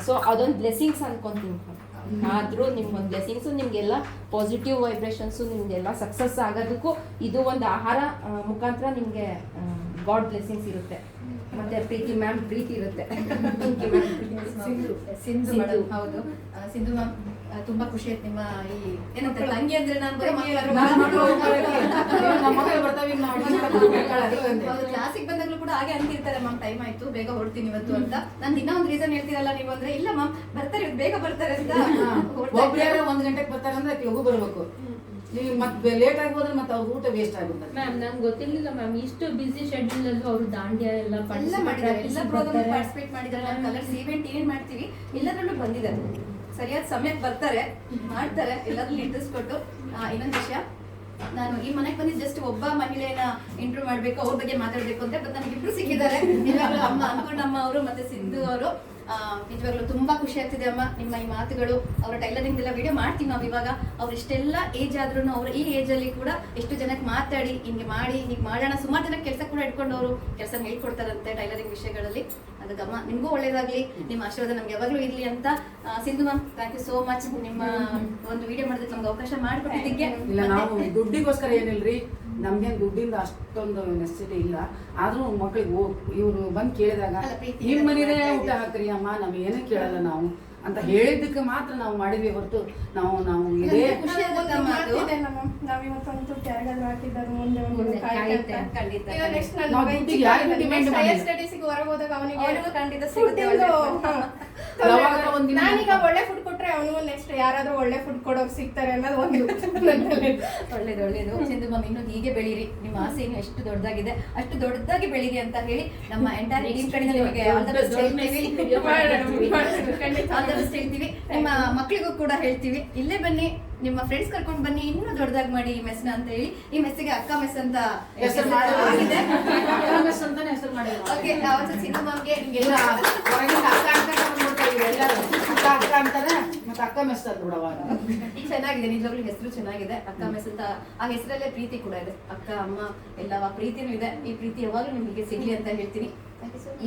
ಸೊ ಅದೊಂದು ಬ್ಲೆಸ್ಸಿಂಗ್ಸ್ ಅನ್ಕೊತೀನಿ. ಆದರೂ ನಿಮ್ಗೊಂದು ಬ್ಲೆಸ್ಸಿಂಗ್ಸು, ನಿಮಗೆಲ್ಲ ಪಾಸಿಟಿವ್ ವೈಬ್ರೇಷನ್ಸು, ನಿಮಗೆಲ್ಲ ಸಕ್ಸಸ್ ಆಗೋದಕ್ಕೂ ಇದು ಒಂದು ಆಹಾರ ಮುಖಾಂತರ ನಿಮಗೆ ಗಾಡ್ ಬ್ಲೆಸ್ಸಿಂಗ್ಸ್ ಇರುತ್ತೆ. ಮತ್ತೆ ಪ್ರೀತಿ ಮ್ಯಾಮ್ ಪ್ರೀತಿ ಇರುತ್ತೆ. ಸಿಂಧು ಮೇಡಮ್, ಹೌದು. ಸಿಂಧು ಮ್ಯಾಮ್, ತುಂಬಾ ಖುಷಿ ಆಯ್ತು ನಿಮ್ಮ ಈ ಏನಂತ ತಂಗಿ ಅಂದ್ರೆ ನಾನು ಕ್ಲಾಸಿಗೆ ಬಂದಾಗ್ಲೂ ಕೂಡ ಹಾಗೆ ಅಂತಿರ್ತಾರೆ, ಮ್ಯಾಮ್ ಟೈಮ್ ಆಯ್ತು ಬೇಗ ಹೊರಡ್ತೀನಿ ಇವತ್ತು ಅಂತ. ನಾನು ದಿನ ಒಂದು ರೀಸನ್ ಹೇಳ್ತೀರಲ್ಲ ನೀವು ಅಂದ್ರೆ, ಇಲ್ಲ ಮ್ಯಾಮ್ ಬರ್ತಾರೆ ಬೇಗ ಬರ್ತಾರೆ ಅಂತ. 1 ಗಂಟೆಗೆ ಬರ್ತಾರೆ ಅಂದ್ರೆ ಲಘು ಬರ್ಬೇಕು. ನೀವು ಮತ್ತೆ ಲೇಟ್ ಆಗಿ ಹೋದ್ರೆ ಮತ್ತೆ ಅವ್ರ ಊಟ ವೇಸ್ಟ್ ಆಗುತ್ತೆ. ಮ್ಯಾಮ್ ನಂಗೆ ಗೊತ್ತಿರಲಿಲ್ಲ ಮ್ಯಾಮ್, ಇಷ್ಟು ಬಿಸಿ ಶೆಡ್ಯೂಲ್ ಅಲ್ಲೂ ಅವರು ದಾಂಡ್ಯ ಎಲ್ಲ ಮಾಡಿದ್ದಾರೆ, ಎಲ್ಲ ಪ್ರೋಗ್ರಾಮ್ ಪಾರ್ಟಿಸಿಪೇಟ್ ಮಾಡಿದ್ದಾರೆ. ನಾವು ಕಲರ್ಸ್ ಈವೆಂಟ್ ಏನ್ ಮಾಡ್ತೀವಿ ಎಲ್ಲದರಲ್ಲೂ ಬಂದಿದ್ದಾರೆ. ಸರಿಯಾದ ಸಮಯಕ್ಕೆ ಬರ್ತಾರೆ, ಮಾಡ್ತಾರೆ, ಎಲ್ಲದರಲ್ಲೂ ಇಂಟ್ರೆಸ್ಟ್ ಕೊಟ್ಟು. ಇನ್ನೊಂದು ವಿಷಯ, ನಾನು ಈ ಮನೆಗೆ ಬಂದು ಜಸ್ಟ್ ಒಬ್ಬ ಮಹಿಳೆಯನ್ನ ಇಂಟರ್ವ್ಯೂ ಮಾಡ್ಬೇಕು, ಅವ್ರ ಬಗ್ಗೆ ಮಾತಾಡ್ಬೇಕು ಅಂತ, ಬಟ್ ನನಗೆ ಇಬ್ರು ಸಿಕ್ಕಿದ್ದಾರೆ. ನಿಜವಾಗ್ಲೂ ಅಮ್ಮ ಅನ್ಕೊಂಡಮ್ಮ ಅವರು ಮತ್ತೆ ಸಿಂಧು ಅವರು. ನಿಜವಾಗ್ಲೂ ತುಂಬಾ ಖುಷಿ ಆಗ್ತಿದೆ ಅಮ್ಮ ನಿಮ್ಮ ಈ ಮಾತುಗಳು. ಅವರ ಟೈಲರಿಂಗ್ ಎಲ್ಲ ವಿಡಿಯೋ ಮಾಡ್ತೀವಿ ನಾವು ಇವಾಗ. ಅವ್ರು ಇಷ್ಟೆಲ್ಲ ಏಜ್ ಆದ್ರೂ ಅವ್ರು ಈ ಏಜ್ ಅಲ್ಲಿ ಕೂಡ ಎಷ್ಟು ಜನಕ್ಕೆ ಮಾತಾಡಿ ಹಿಂಗೆ ಮಾಡಿ ಹೀಗೆ ಮಾಡೋಣ, ಸುಮಾರು ಜನಕ್ಕೆ ಕೆಲಸ ಕೂಡ ಇಟ್ಕೊಂಡು ಅವರು ಕೆಲಸ ಹೇಳ್ಕೊಡ್ತಾರಂತೆ ಟೈಲರಿಂಗ್ ವಿಷಯಗಳಲ್ಲಿ. ಅದಕ್ಕಮ್ಮ ನಿಮಗೂ ಒಳ್ಳೇದಾಗ್ಲಿ, ನಿಮ್ಮ ಆಶೀರ್ವಾದ ನಮ್ಗೆ ಯಾವಾಗ್ಲೂ ಇರ್ಲಿ ಅಂತ. Sindhu ma'am, thank you so much. ನಿಮ್ಮ ಒಂದು ವಿಡಿಯೋ ಮಾಡೋದಕ್ಕೆ ನಮ್ಗೆ ಅವಕಾಶ ಮಾಡಿಕೊಟ್ಟಿದ್ದಕ್ಕೆ. ಇಲ್ಲ, ನಾವು ದುಡ್ಡಿಗೋಸ್ಕರ ಏನಿಲ್ರಿ, ನಮ್ಗೇನು ದುಡ್ಡಿಂದ ಅಷ್ಟೊಂದು ನೆಸೆಸಿಟಿ ಇಲ್ಲ. ಆದ್ರೂ ಮಕ್ಳಿಗೆ ಇವ್ರು ಬಂದು ಕೇಳಿದಾಗ ನಿಮ್ಮ ಮನೇನೇ ಊಟ ಹಾಕ್ರಿ ಅಮ್ಮ, ನಮ್ಗೆ ಏನೂ ಕೇಳಲ್ಲ ನಾವು ಅಂತ ಹೇಳಿದ್ದಕ್ಕೆ ಮಾತ್ರ ನಾವು ಮಾಡಿದ್ವಿ ಹೊರತು ನಾವು ಇದೇ ನಾವಿವತ್ತಂತೂ ಕ್ಯಾರಗಲ್ ಹಾಕಿದ್ದಾರೆ, ಮುಂದೆ ಸ್ಟಡೀಸಿಗೆ ಹೊರಗೆ ಹೋದಾಗ ಅವನಿಗೆ ಖಂಡಿತ ಸಿಗುತ್ತೆ. ನಾನೀಗ ಒಳ್ಳೆ ಫುಡ್ ಕೊಟ್ರೆ ಅವನಿಗೂ ನೆಕ್ಸ್ಟ್ ಯಾರಾದ್ರೂ ಒಳ್ಳೆ ಫುಡ್ ಕೊಡೋರು ಸಿಗ್ತಾರೆ ಅನ್ನೋದು ಒಂದು. ಒಳ್ಳೇದು. ಸಿಂಧು ಮ್ಯಾಮ್, ಇನ್ನೂ ಹೀಗೆ ಬೆಳೀರಿ, ನಿಮ್ಮ ಆಸೆ ಇನ್ನು ಎಷ್ಟು ದೊಡ್ಡದಾಗಿದೆ ಅಷ್ಟು ದೊಡ್ಡದಾಗಿ ಬೆಳೀರಿ ಅಂತ ಹೇಳಿ ನಮ್ಮ ಎಂಟೈರ್ ಟೀಮ್ ಕಡೆಯಿಂದ ನಿಮಗೆ ಆಲ್ ದ ಬೆಸ್ಟ್ ಹೇಳ್ತೀವಿ. ನಿಮ್ಮ ಮಕ್ಕಳಿಗೂ ಕೂಡ ಹೇಳ್ತೀವಿ, ಇಲ್ಲೇ ಬನ್ನಿ, ನಿಮ್ಮ ಫ್ರೆಂಡ್ಸ್ ಕರ್ಕೊಂಡು ಬನ್ನಿ, ಇನ್ನೂ ದೊಡ್ಡದಾಗಿ ಮಾಡಿ ಈ ಮೆಸ್ನ ಅಂತ ಹೇಳಿ. ಈ ಮೆಸ್ಸಿಗೆ ಅಕ್ಕ ಮೆಸ್ ಅಂತ ಹೆಸರು ಮಾಡಿದೆ. ಓಕೆ, ಅವತ್ತು ಸಿಂಧು ಮ್ಯಾಮ್ಗೆ ನಿಮ್ಗೆಲ್ಲ ಅಕ್ಕ ಅಂತಾರೆ, ಮತ್ತೆ ಅಕ್ಕ ಮೆಸ್ ಅಂದ್ಬಿಡು ಅವಾಗ. ಚೆನ್ನಾಗಿದೆ, ನಿಜವಾಗ್ಲೂ ಹೆಸರು ಚೆನ್ನಾಗಿದೆ, ಅಕ್ಕ ಮೆಸ್ ಅಂತ. ಆ ಹೆಸರಲ್ಲೇ ಪ್ರೀತಿ ಕೂಡ ಇದೆ, ಅಕ್ಕ ಅಮ್ಮ ಎಲ್ಲ ಪ್ರೀತಿನೂ ಇದೆ. ಈ ಪ್ರೀತಿ ಯಾವಾಗಲೂ ನಿಮಗೆ ಸಿಗ್ಲಿ ಅಂತ ಹೇಳ್ತೀನಿ.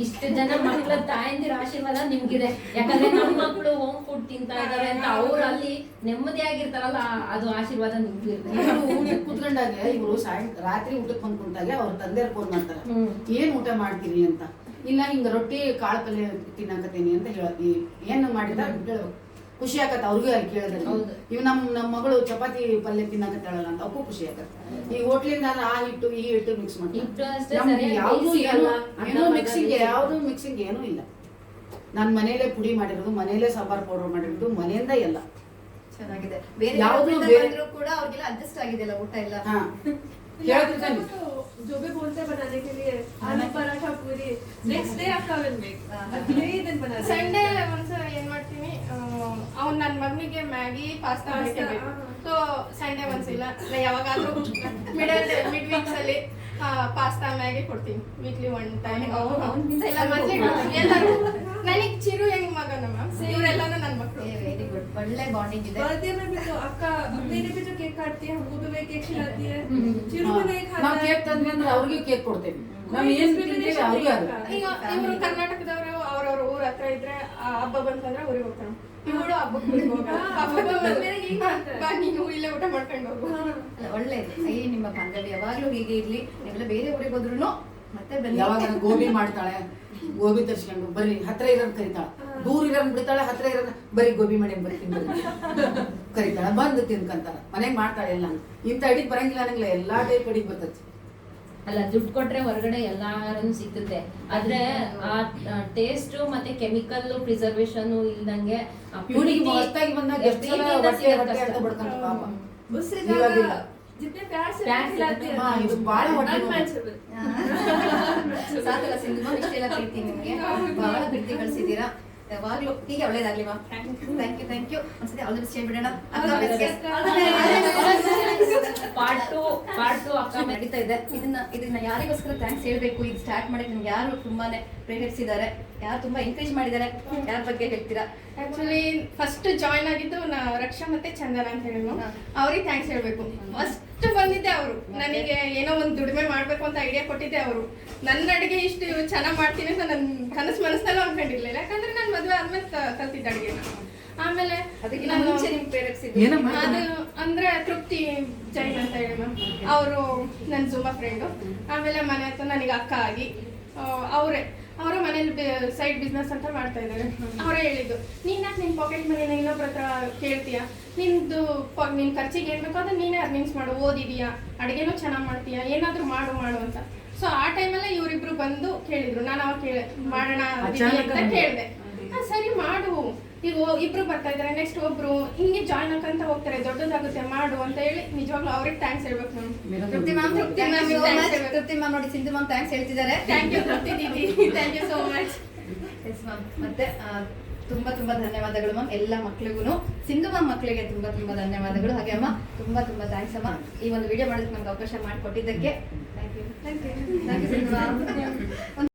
ಇಷ್ಟು ಜನ ಮಕ್ಕಳ ತಾಯಂದಿರ ಆಶೀರ್ವಾದ ನಿಮ್ಗಿದೆ. ಯಾಕಂದ್ರೆ ನಮ್ಮ ಮಕ್ಕಳು ಹೋಮ್ ಫುಡ್ ತಿಂತಾ ಇದಾರೆ ಅಂತ ಅವ್ರು ಅಲ್ಲಿ ನೆಮ್ಮದಿಯಾಗಿರ್ತಾರಲ್ಲ, ಅದು ಆಶೀರ್ವಾದ ನಿಮ್ಗೆ ಇರ್ತದೆ. ಊಟಕ್ಕೆ ಕುತ್ಕೊಂಡಾಗ ಇವರು ರಾತ್ರಿ ಊಟಕ್ಕೆ ಬಂದ್ ಕುಂತಾಗ ಅವ್ರ ತಂದೆಯವ್ರು ಫೋನ್ ಮಾಡ್ತಾರ, ಏನ್ ಊಟ ಮಾಡ್ತೀರಿ ಅಂತ. ಇಲ್ಲ, ಹಿಂಗ ರೊಟ್ಟಿ ಕಾಳು ಪಲ್ಯ ತಿನ್ನಕತ್ತೀನಿ ಅಂತ ಹೇಳಿ ಏನ್ ಮಾಡಿದ ಹೇಳ್ಬೇಕು. ಖುಷಿ ಆಗತ್ತ ಅವ್ರಿಗೂ ಅಲ್ಲಿ ಕೇಳಿದ್ರೆ. ಇವ್ ನಮ್ಮ ಮಗಳು ಚಪಾತಿ ಪಲ್ಯ ತಿನ್ನಕತ್ತಾಳಲ್ಲ ಅಂತ ಅವಕ್ಕೂ ಖುಷಿ ಆಗತ್ತೆ. ಈ ಹೋಟ್ಲಿಂದ ಆ ಹಿಟ್ಟು ಈ ಹಿಟ್ಟು ಮಿಕ್ಸ್ ಮಾಡ್ತಾರೆ, ಯಾವ್ದು ಏನೋ ಮಿಕ್ಸಿಂಗ್, ಯಾವ್ದು ಮಿಕ್ಸಿಂಗ್ ಏನೂ ಇಲ್ಲ. ನಾನ್ ಮನೇಲೆ ಪುಡಿ ಮಾಡಿರೋದು, ಮನೇಲೆ ಸಾಂಬಾರ್ ಪೌಡರ್ ಮಾಡಿರೋದು, ಮನೆಯಿಂದ ಎಲ್ಲ ಚೆನ್ನಾಗಿದೆ. ಬೇರೆ ಯಾವ್ದು ಕೂಡ ಅವ್ರಿಗೆಲ್ಲ ಅಡ್ಜಸ್ಟ್ ಆಗಿದೆಲ್ಲ ಊಟ ಎಲ್ಲ. जो भी बोलते हैं बनाने के लिए, आलू पराठा पूरी, नेक्स्ट डे आपका बन अगले ही दिन बना. ಸಂಡೇ ಒಂದ್ಸಲ ಏನ್ ಮಾಡ್ತೀನಿ, ಅವ್ನು ನನ್ನ ಮಗನಿಗೆ ಮ್ಯಾಗಿ ಪಾಸ್ತಾ ಮಾಡ್ಕೊಬೇಕು. ಸೊ ಸಂಡೇ ಒಂದ್ಸಲ ಯಾವಾಗಾದ್ರೂ ಮಿಡ್ ವೀಕ್ಸ್ ಅಲ್ಲಿ ಪಾಸ್ತಾ ಮ್ಯಾಗಿ ಕೊಡ್ತೀನಿ. ವೀಕ್ಲಿ 1 ಟೈಮ್ ಎಲ್ಲರೂ. ನನಗೆ ಚಿರು ಹೆಂಗ್ ಮಗನ ಮ್ಯಾಮ್, ಇವರೆಲ್ಲಾನು ನನ್ನ ಮಕ್ಕಳು. ವೆರಿ ಗುಡ್, ಒಳ್ಳೆ ಬಾಂಡಿಂಗ್ ಇದೆ. बर्थडे में भी तो आपका मेरे भी जो केक काटती है, हमको भी वही केक खिलाती है. चिरू भी नहीं खाता ನಾವು ಕೇಕ್ ತಂದ್ವಿ ಅಂದ್ರೆ ಅವ್ರಿಗೂ ಕೇಕ್ ಕೊಡ್ತೇವೆ. ನಾವು ಏನ್ ತಿಂತೀವಿ ಅವ್ರಿಗೂ ಅದು. ಈಗ ಇವರು ಕರ್ನಾಟಕದವರು, ಅವ್ರವ್ರ ಊರ ಹತ್ರ ಇದ್ರೆ ಹಬ್ಬ ಬಂತಂದ್ರೆ ಊರಿಗೆ ಹೋಗ್ತಾನೆ. ಇವಳು ಹಬ್ಬಕ್ಕೆ ನೀನು ಇಲ್ಲೇ ಊಟ ಮಾಡ್ಕೊಂಡು ಹೋಗು. ಒಳ್ಳೇದು. ಈ ನಿಮ್ಮ ಬಾಂಧವ್ಯ ಯಾವಾಗ್ಲೂ ಹೀಗೆ ಇರ್ಲಿ. ನೀವೆಲ್ಲ ಬೇರೆ ಊರಿಗೆ ಹೋದ್ರು ಮತ್ತೆ ಬನ್ನಿ. ಯಾವಾಗ ಗೋಬಿ ಮಾಡ್ತಾಳೆ, ಗೋಬಿ ತರ್ಸ್ಕೊಂಡು ಬರ್ರಿ, ಹತ್ರ ಇರೋದ್ ಕರಿತಾಳ, ದೂರ ಇರೋದ್ ಬಿಡ್ತಾಳೆ, ಹತ್ರ ಇರೋದ್ ಬರೀ ಗೋಬಿ ಮಾಡಿ ಬರ್ತೀನಿ ಬರ್ರಿ ಕರಿತಾಳ, ಬಂದು ತಿನ್ಕಂತಾಳ. ಮನೆಗ್ ಮಾಡ್ತಾಳೆ ಎಲ್ಲ. ಇಂಥ ಅಡಿಗೆ ಬರಂಗಿಲ್ಲ ಅನ್ನಂಗಿಲ್ಲ, ಎಲ್ಲಾ ಟೈಪ್ ಅಡಿಗೆ ಬರ್ತೈತಿ. ಅಲ್ಲ, ದುಡ್ಡು ಕೊಟ್ರೆ ಹೊರಗಡೆ ಎಲ್ಲಾರು ಸಿಗ್ತದೆ. ಆದ್ರೆ ಆ ಟೇಸ್ಟ್ ಮತ್ತೆ ಕೆಮಿಕಲ್ ಪ್ರಿಸರ್ವೇಶನ್ ಇಲ್ದಂಗೆ ಇವನಿಗೆ ಹೊಸ್ತಾಗಿ ಬಂದಾಗ ಎಷ್ಟು ಸಲ ಹೊಟ್ಟೆ ಅಂತ ಬಡ್ಕಂತ ಪಾಪ. उससे ज्यादा जितने प्यार से खिलाती है, ಇದು ಬಾಳ ಹೊಟ್ಟೆ ಸಾಕಲ್ಲ ಸಿಂಧು ಮ್ಯಾಮ್, ಇಷ್ಟೆಲ್ಲ ಪ್ರೀತಿ ನಿಮ್ಗೆ, ಬಹಳ ಪ್ರೀತಿ ಕಳಿಸಿದ್ದೀರಾ. ಯಾವಾಗ್ಲೂ ಹೀಗೆ ಒಳ್ಳೇದಾಗ್ಲಿ ಮ್ಯಾಮ್. Thank you. ಒಂದ್ಸತಿ ಆಲ್ ದಿ ಬೆಸ್ಟ್ ಹೇಳ್ಬಿಡೋಣ. ಪಾರ್ಟ್ 2 ಅಕ್ಕ ನಡೀತಾ ಇದೆ. ಇದನ್ನ ಯಾರಿಗೋಸ್ಕರ ಥ್ಯಾಂಕ್ಸ್ ಹೇಳ್ಬೇಕು, ಇದು ಸ್ಟಾರ್ಟ್ ಮಾಡಕ್ಕೆ ನಿಮ್ಗೆ ಯಾರು ತುಂಬಾನೇ ಪ್ರೇರೇಪಿಸಿದ್ದಾರೆ, ಯಾರು ತುಂಬಾ ಎನ್ಕರೇಜ್ ಮಾಡಿದ್ದಾರೆ, ಯಾರ ಬಗ್ಗೆ ಹೇಳ್ತೀರಾ? ಆಕ್ಚುಲಿ ಫಸ್ಟ್ ಜಾಯ್ನ್ ಆಗಿದ್ದು ರಕ್ಷಾ ಮತ್ತೆ ಚಂದನ ಅಂತ ಹೇಳಿ, ಅವ್ರಿಗೆ ಥ್ಯಾಂಕ್ಸ್ ಹೇಳ್ಬೇಕು. ಫಸ್ಟ್ ಬಂದಿದ್ದೆ ಅವರು, ನನಗೆ ಏನೋ ಒಂದು ದುಡಿಮೆ ಮಾಡ್ಬೇಕು ಅಂತ ಐಡಿಯಾ ಕೊಟ್ಟಿದ್ದೆ ಅವರು. ನನ್ನ ಅಡುಗೆ ಇಷ್ಟು ಚೆನ್ನಾಗಿ ಮಾಡ್ತೀನಿ ಅಂತ ನನ್ನ ಮನಸ್ಸಲ್ಲೂ ಅನ್ಕೊಂಡಿರ್ಲಿಲ್ಲ. ಯಾಕಂದ್ರೆ ನಾನು ಮದುವೆ ಆದ್ಮೇಲೆ ಕಲ್ತಿದ್ದೆ ಅಡುಗೆನ. ಆಮೇಲೆ ಅದಕ್ಕಿಂತ ನಾನು- ಮುಂಚೆ ನಿಮ್ ಪೇರೆಂಟ್ಸ್ ಇದ್ರು ಅದು ಅಂದ್ರೆ ತೃಪ್ತಿ ಜೈನ್ ಅಂತ ಹೇಳಿ ಮ್ಯಾಮ್, ಅವರು ನನ್ನ ಜುಂಬಾ ಫ್ರೆಂಡು. ಆಮೇಲೆ ಮನೆ ಹತ್ರ ನನಗೆ ಅಕ್ಕ ಆಗಿ ಅವರ ಮನೇಲಿ ಸೈಡ್ ಬಿಸ್ನೆಸ್ ಅಂತ ಮಾಡ್ತಾ ಇದ್ದಾರೆ. ಅವರೇ ಹೇಳಿದ್ದು, ನೀನ್ ಯಾಕೆ ನಿನ್ ಪಾಕೆಟ್ ಮನಿನ ಇನ್ನೊಬ್ರ ಹತ್ರ ಕೇಳ್ತೀಯಾ, ನಿನ್ ಖರ್ಚಿಗೆ ಏನ್ ಬೇಕೋ ಅದನ್ನ ನೀನೇ ಅರ್ನಿಂಗ್ಸ್ ಮಾಡು, ಓದಿದೀಯಾ, ಅಡುಗೆನೂ ಚೆನ್ನಾಗಿ ಮಾಡ್ತೀಯಾ, ಏನಾದ್ರೂ ಮಾಡು ಅಂತ. ಸೊ ಆ ಟೈಮಲ್ಲೇ ಇವರಿಬ್ರು ಬಂದು ಕೇಳಿದ್ರು. ನಾನು ಅವಾಗ ಮಾಡೋಣ ಅಂತ ಕೇಳಿದೆ. ಸರಿ ಮಾಡು, ಈಗ ಇಬ್ರು ಬರ್ತಾ ಇದಾರೆ, ನೆಕ್ಸ್ಟ್ ಒಬ್ರು ಹಿಂಗೆ ಜಾಯ್ನ್ ಹಾಕಂತ ಹೋಗ್ತಾರೆ, ದೊಡ್ಡದಾಗುತ್ತೆ ಮಾಡು ಅಂತ ಹೇಳಿ ನಿಜವಾಗ್ಲೂ ಅವ್ರಿಗೆ ಥ್ಯಾಂಕ್ಸ್ ಹೇಳ್ಬೇಕು ಮ್ಯಾಮ್. ತೃಪ್ತಿ ಮ್ಯಾಮ್ ನೋಡಿ ಸಿಂಧು ಮ್ಯಾಮ್ ಥ್ಯಾಂಕ್ಸ್ ಹೇಳ್ತಿದ್ದಾರೆ. ಥ್ಯಾಂಕ್ ಯು ತೃಪ್ತಿ ದೀದಿ, thank you so much. Yes ma'am. ಮತ್ತೆ ತುಂಬಾ ಧನ್ಯವಾದಗಳು ಮ್ಯಾಮ್ ಎಲ್ಲ ಮಕ್ಳಿಗೂ. ಸಿಂಧು ಮ್ಯಾಮ್ ಮಕ್ಕಳಿಗೆ ತುಂಬಾ ಧನ್ಯವಾದಗಳು. ಹಾಗೆ ಅಮ್ಮ ತುಂಬಾ ಥ್ಯಾಂಕ್ಸ್ ಅಮ್ಮ, ಈ ಒಂದು ವಿಡಿಯೋ ಮಾಡೋದಕ್ಕೆ ನಮ್ಗೆ ಅವಕಾಶ ಮಾಡಿಕೊಟ್ಟಿದ್ದಕ್ಕೆ. Thank you Sindhu ma'am.